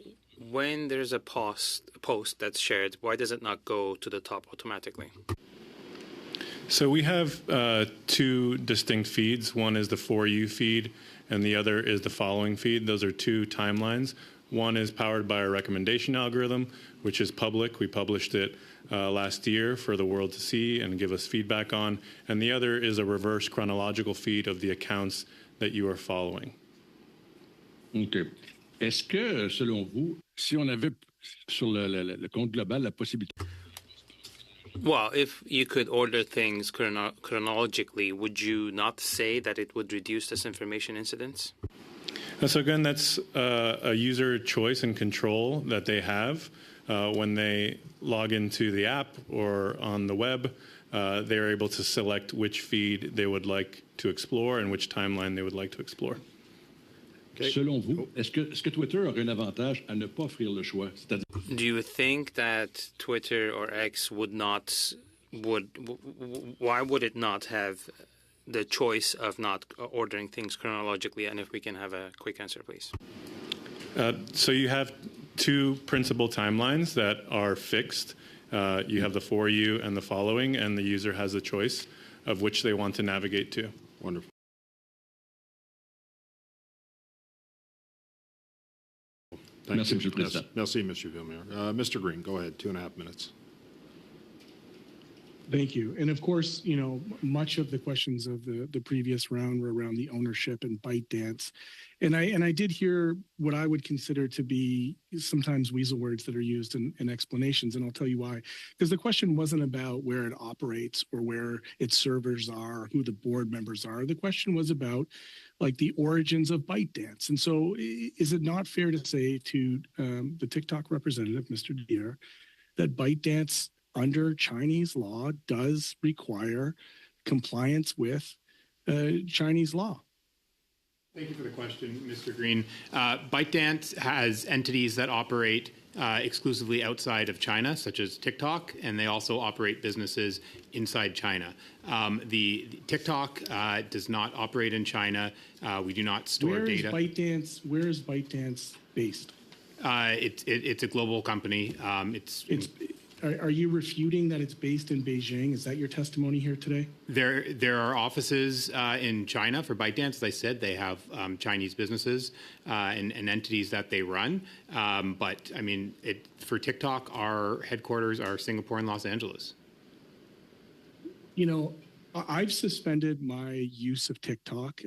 when there's a post that's shared, why does it not go to the top automatically? So we have 2 distinct feeds. One is the For You feed, and the other is the Following feed. Those are 2 timelines. One is powered by our recommendation algorithm, which is public. We published it last year for the world to see and give us feedback on. And the other is a reverse chronological feed of the accounts that you are following. OK. Est-ce que, selon vous, si on avait sur le compte global la possibilité... Well, if you could order things chronologically, would you not say that it would reduce disinformation incidents? So again, that's a user choice and control that they have when they log into the app or on the web. They're able to select which feed they would like to explore and which timeline they would like to explore. Selon vous, est-ce que Twitter aurait un avantage à ne pas offrir le choix? Do you think that Twitter or X why would it not have the choice of not ordering things chronologically? And if we can have a quick answer, please. So you have two principal timelines that are fixed. You have the For You and the Following, and the user has a choice of which they want to navigate to. Wonderful. Merci, Monsieur le Président. Merci, Monsieur Villemure. Mr. Green, go ahead, 2.5 minutes. Thank you. And of course, you know, much of the questions of the previous round were around the ownership and ByteDance. And I did hear what I would consider to be sometimes weasel words that are used in explanations, and I'll tell you why. Because the question wasn't about where it operates or where its servers are, who the board members are. The question was about like the origins of ByteDance. And so is it not fair to say to the TikTok representative, Mr. Dier, that ByteDance under Chinese law does require compliance with Chinese law? Thank you for the question, Mr. Green. ByteDance has entities that operate exclusively outside of China, such as TikTok, and they also operate businesses inside China. The TikTok does not operate in China. We do not store data. Where is ByteDance based? It's a global company. Are you refuting that it's based in Beijing? Is that your testimony here today? There are offices in China for ByteDance. As I said, they have Chinese businesses and entities that they run. But I mean, for TikTok, our headquarters are Singapore and Los Angeles. You know, I've suspended my use of TikTok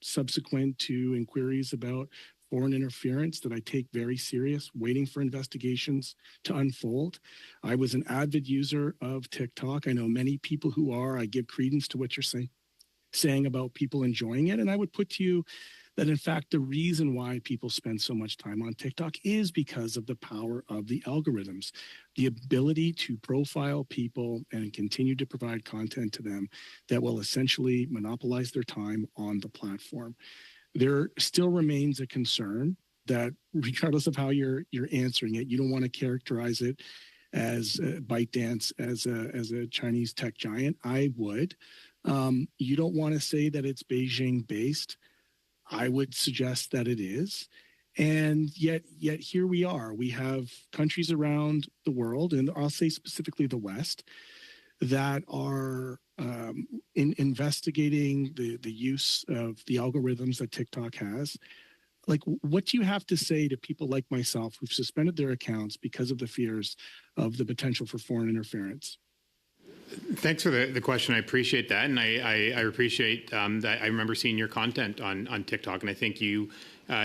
subsequent to inquiries about foreign interference that I take very serious, waiting for investigations to unfold. I was an avid user of TikTok. I know many people who are. I give credence to what you're saying about people enjoying it. And I would put to you that, in fact, the reason why people spend so much time on TikTok is because of the power of the algorithms, the ability to profile people and continue to provide content to them that will essentially monopolize their time on the platform. There still remains a concern that, regardless of how you're answering it, you don't want to characterize it as ByteDance as a Chinese tech giant. I would. You don't want to say that it's Beijing based. I would suggest that it is. And yet here we are. We have countries around the world, and I'll say specifically the West, that are investigating the use of the algorithms that TikTok has. Like, what do you have to say to people like myself who've suspended their accounts because of the fears of the potential for foreign interference? Thanks for the question. I appreciate that, and I appreciate that. I remember seeing your content on TikTok, and I think you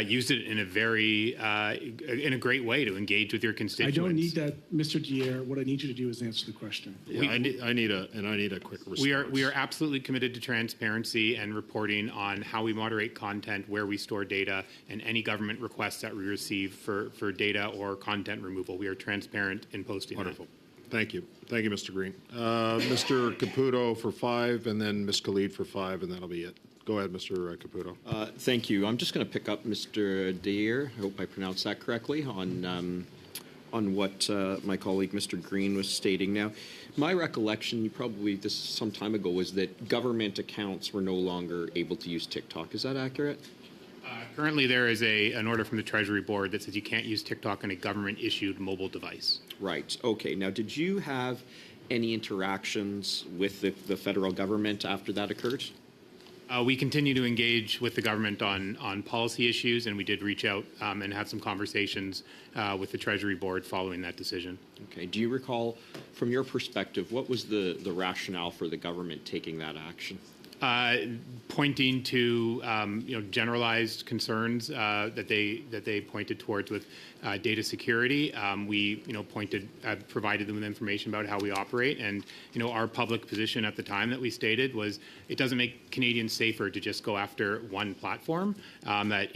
used it in a great way to engage with your constituents. I don't need that, Mr. Dier. What I need you to do is answer the question. Yeah, I need a quick response. We are absolutely committed to transparency and reporting on how we moderate content, where we store data, and any government requests that we receive for data or content removal. We are transparent in posting. Wonderful. Thank you. Thank you, Mr. Green. Mr. Caputo for 5, and then Ms. Khalid for 5, and that'll be it. Go ahead, Mr. Caputo. Thank you. I'm just going to pick up Mr. Dier. I hope I pronounced that correctly on what my colleague Mr. Green was stating. Now, my recollection, this is some time ago, was that government accounts were no longer able to use TikTok. Is that accurate? Currently, there is an order from the Treasury Board that says you can't use TikTok on a government-issued mobile device. Right. Okay. Now, did you have any interactions with the federal government after that occurred? We continue to engage with the government on policy issues, and we did reach out and have some conversations with the Treasury Board following that decision. Okay. Do you recall, from your perspective, what was the rationale for the government taking that action? Pointing to generalized concerns that they pointed towards with data security. We provided them with information about how we operate, and our public position at the time that we stated was it doesn't make Canadians safer to just go after one platform. That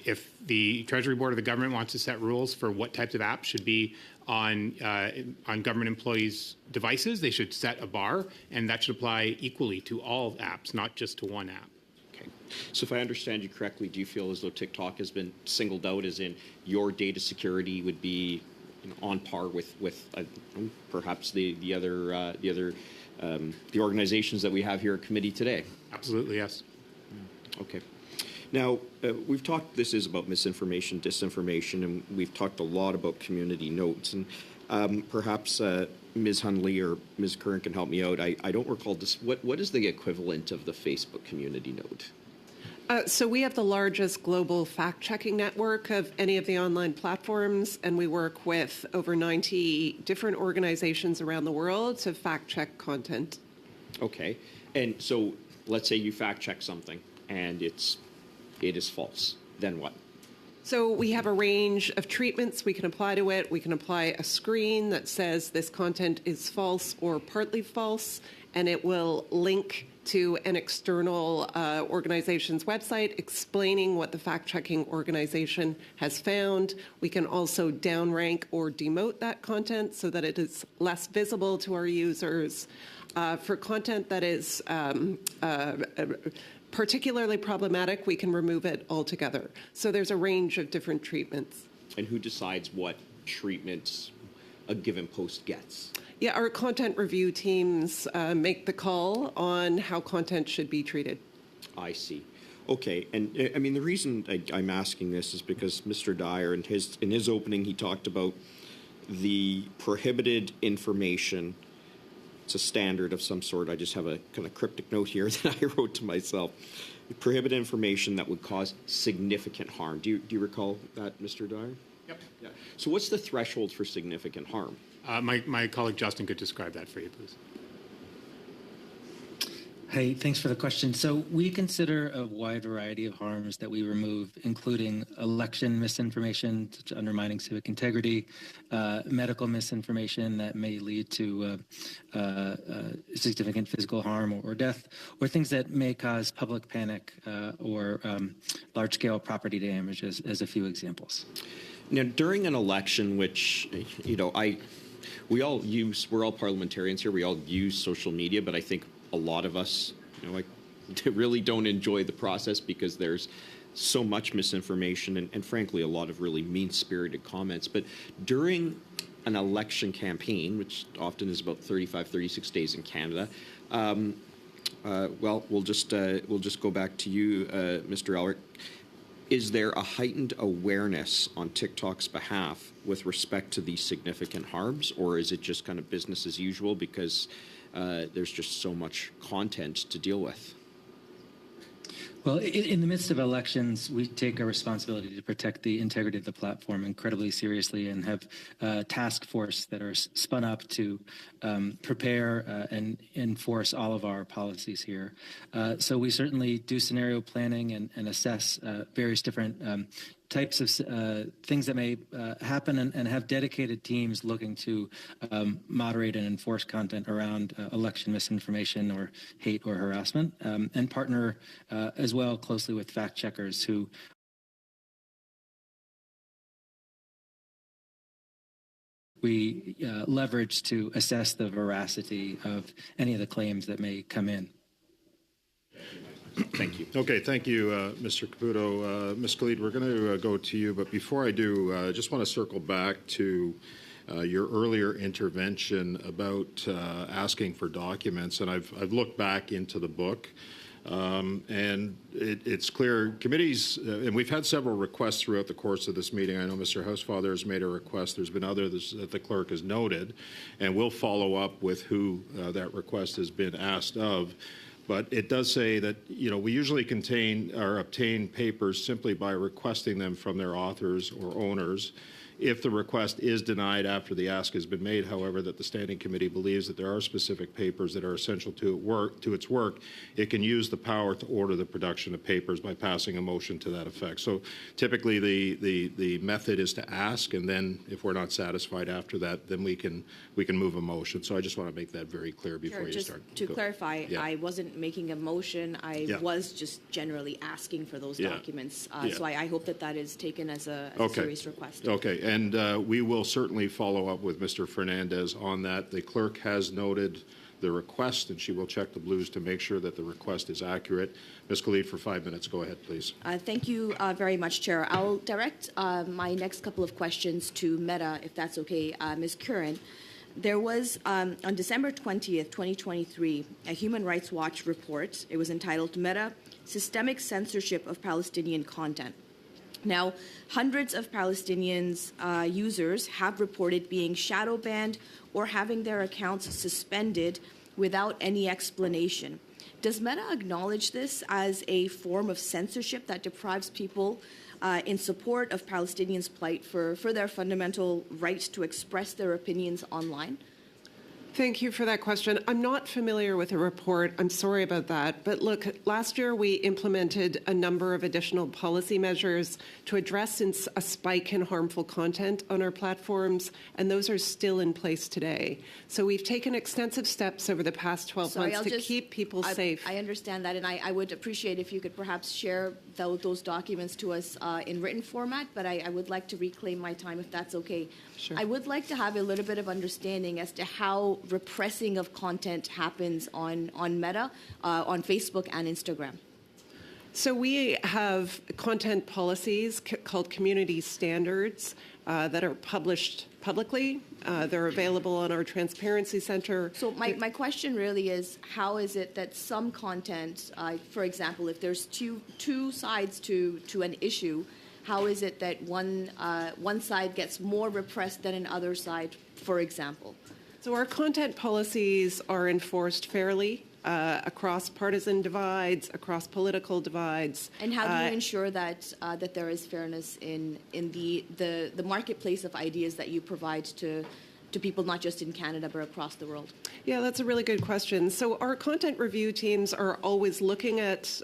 if the Treasury Board or the government wants to set rules for what types of apps should be on government employees' devices, they should set a bar, and that should apply equally to all apps, not just to one app. Okay. So if I understand you correctly, do you feel as though TikTok has been singled out as in your data security would be on par with perhaps the organizations that we have here at committee today? Absolutely, yes. Okay. Now, we've talked, this is about misinformation, disinformation, and we've talked a lot about community notes. And perhaps Ms. Hunley or Ms. Curran can help me out. I don't recall this. What is the equivalent of the Facebook community note? So we have the largest global fact-checking network of any of the online platforms, and we work with over 90 different organizations around the world to fact-check content. Okay. And so let's say you fact-check something, and it is false. Then what? So we have a range of treatments we can apply to it. We can apply a screen that says this content is false or partly false, and it will link to an external organization's website explaining what the fact-checking organization has found. We can also downrank or demote that content so that it is less visible to our users. For content that is particularly problematic, we can remove it altogether. So there's a range of different treatments. And who decides what treatments a given post gets? Yeah, our content review teams make the call on how content should be treated. I see. Okay, and I mean the reason I'm asking this is because Mr. Dyer, in his opening, he talked about the prohibited information. It's a standard of some sort. I just have a kind of cryptic note here that I wrote to myself. Prohibited information that would cause significant harm. Do you recall that, Mr. Dyer? Yep. Yeah. So what's the threshold for significant harm? My colleague Justin could describe that for you, please. Hey, thanks for the question. So we consider a wide variety of harms that we remove, including election misinformation undermining civic integrity, medical misinformation that may lead to significant physical harm or death, or things that may cause public panic or large-scale property damage, as a few examples. Now, during an election, which, we're all parliamentarians here, we all use social media, but I think a lot of us, really don't enjoy the process because there's so much misinformation and frankly, a lot of really mean-spirited comments. But during an election campaign, which often is about 35, 36 days in Canada, we'll just go back to you, Mr. Elric. Is there a heightened awareness on TikTok's behalf with respect to these significant harms, or is it just kind of business as usual because there's just so much content to deal with? Well, in the midst of elections, we take our responsibility to protect the integrity of the platform incredibly seriously and have a task force that are spun up to prepare and enforce all of our policies here. So we certainly do scenario planning and assess various different types of things that may happen and have dedicated teams looking to moderate and enforce content around election misinformation or hate or harassment, and partner as well closely with fact checkers who we leverage to assess the veracity of any of the claims that may come in. Thank you. Okay, thank you, Mr. Caputo. Ms. Khalid, we're going to go to you, but before I do, I just want to circle back to your earlier intervention about asking for documents, and I've looked back into the book, and it's clear committees, and we've had several requests throughout the course of this meeting. I know Mr. Housefather has made a request. There's been others that the clerk has noted, and we'll follow up with who that request has been asked of. But it does say that, we usually obtain papers simply by requesting them from their authors or owners. If the request is denied after the ask has been made, however, that the Standing Committee believes that there are specific papers that are essential to its work, it can use the power to order the production of papers by passing a motion to that effect. So typically the method is to ask, and then if we're not satisfied after that, then we can move a motion. So I just want to make that very clear before you just start. to clarify, Yeah. I wasn't making a motion. I was just generally asking for those documents. So I hope that is taken as a serious request. Okay, and we will certainly follow up with Mr. Fernandez on that. The clerk has noted the request, and she will check the blues to make sure that the request is accurate. Ms. Khalid, for 5 minutes. Go ahead, please. Thank you very much, Chair. I'll direct my next couple of questions to Meta, if that's okay. Ms. Curran, there was, on December 20th, 2023, a Human Rights Watch report. It was entitled Meta, Systemic Censorship of Palestinian Content. Now, hundreds of Palestinians users have reported being shadow banned or having their accounts suspended without any explanation. Does Meta acknowledge this as a form of censorship that deprives people in support of Palestinians' plight for their fundamental right to express their opinions online? Thank you for that question. I'm not familiar with the report. I'm sorry about that. But look, last year we implemented a number of additional policy measures to address a spike in harmful content on our platforms, and those are still in place today. So we've taken extensive steps over the past 12 months to keep people safe. I understand that, and I would appreciate if you could perhaps share those documents to us in written format, but I would like to reclaim my time if that's okay. Sure. I would like to have a little bit of understanding as to how repressing of content happens on Meta, on Facebook and Instagram. So we have content policies called community standards that are published publicly. They're available on our Transparency Center. So my question really is, how is it that some content, for example, if there's two sides to an issue, how is it that one side gets more repressed than another side, for example? So our content policies are enforced fairly across partisan divides, across political divides. And how do you ensure that that there is fairness in the marketplace of ideas that you provide to people not just in Canada but across the world? Yeah, that's a really good question. So our content review teams are always looking at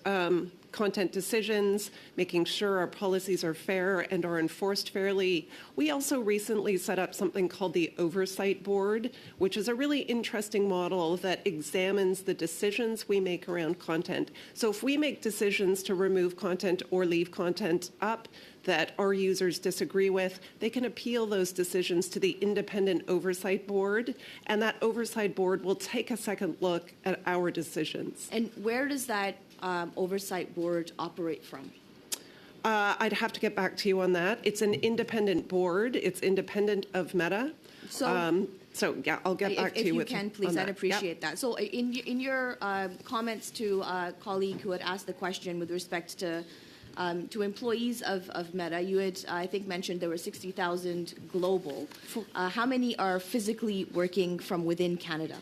content decisions, making sure our policies are fair and are enforced fairly. We also recently set up something called the Oversight Board, which is a really interesting model that examines the decisions we make around content. So if we make decisions to remove content or leave content up that our users disagree with, they can appeal those decisions to the Independent Oversight Board, and that Oversight Board will take a second look at our decisions. And where does that Oversight Board operate from? I'd have to get back to you on that. It's an independent board. It's independent of Meta. So yeah, I'll get back to you with if you can, please. I'd appreciate that. So in your comments to a colleague who had asked the question with respect to employees of Meta, you had, I think, mentioned there were 60,000 global. How many are physically working from within Canada?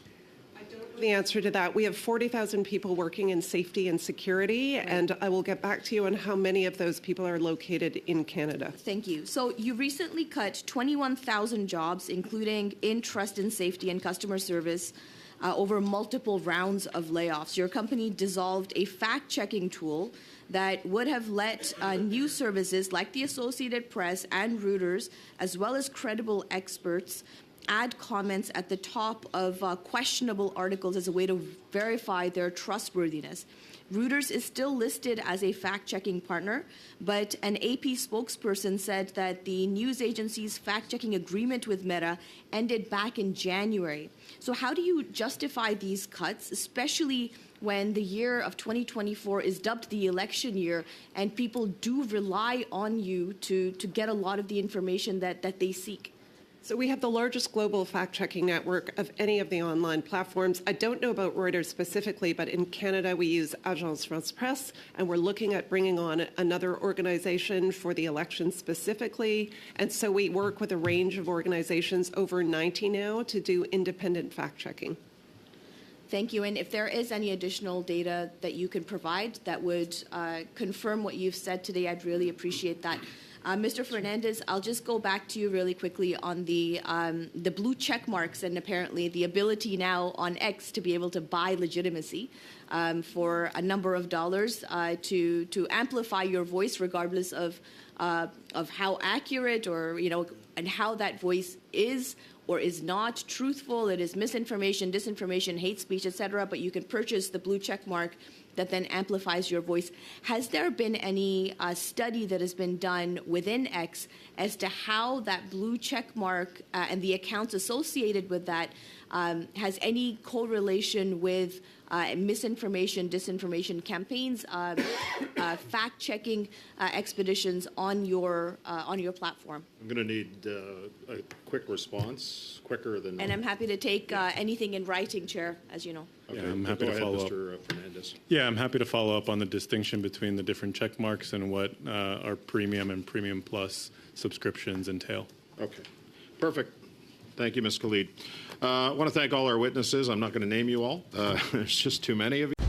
The answer to that, we have 40,000 people working in safety and security, and I will get back to you on how many of those people are located in Canada. Thank you. So you recently cut 21,000 jobs, including in trust and safety and customer service, over multiple rounds of layoffs. Your company dissolved a fact-checking tool that would have let news services like the Associated Press and Reuters, as well as credible experts, add comments at the top of questionable articles as a way to verify their trustworthiness. Reuters is still listed as a fact-checking partner, but an AP spokesperson said that the news agency's fact-checking agreement with Meta ended back in January. So how do you justify these cuts, especially when the year of 2024 is dubbed the election year and people do rely on you to get a lot of the information that they seek? So we have the largest global fact-checking network of any of the online platforms. I don't know about Reuters specifically, but in Canada we use Agence France-Presse, and we're looking at bringing on another organization for the election specifically. And so we work with a range of organizations, over 90 now, to do independent fact-checking. Thank you. And if there is any additional data that you could provide that would confirm what you've said today, I'd really appreciate that. Mr. Fernandez, I'll just go back to you really quickly on the blue check marks and apparently the ability now on X to be able to buy legitimacy for a number of dollars to amplify your voice regardless of how accurate or, and how that voice is or is not truthful. It is misinformation, disinformation, hate speech, etc. But you can purchase the blue check mark that then amplifies your voice. Has there been any study that has been done within X as to how that blue check mark and the accounts associated with that has any correlation with misinformation, disinformation campaigns, fact-checking expeditions on your platform? I'm going to need a quick response, quicker than. And I'm happy to take anything in writing, Chair, as you know. Okay. Yeah, I'm happy to follow up. Mr. Fernandez. Yeah, I'm happy to follow up on the distinction between the different check marks and what our premium and premium plus subscriptions entail. Okay, perfect. Thank you, Ms. Khalid. I want to thank all our witnesses. I'm not going to name you all. There's just too many of you.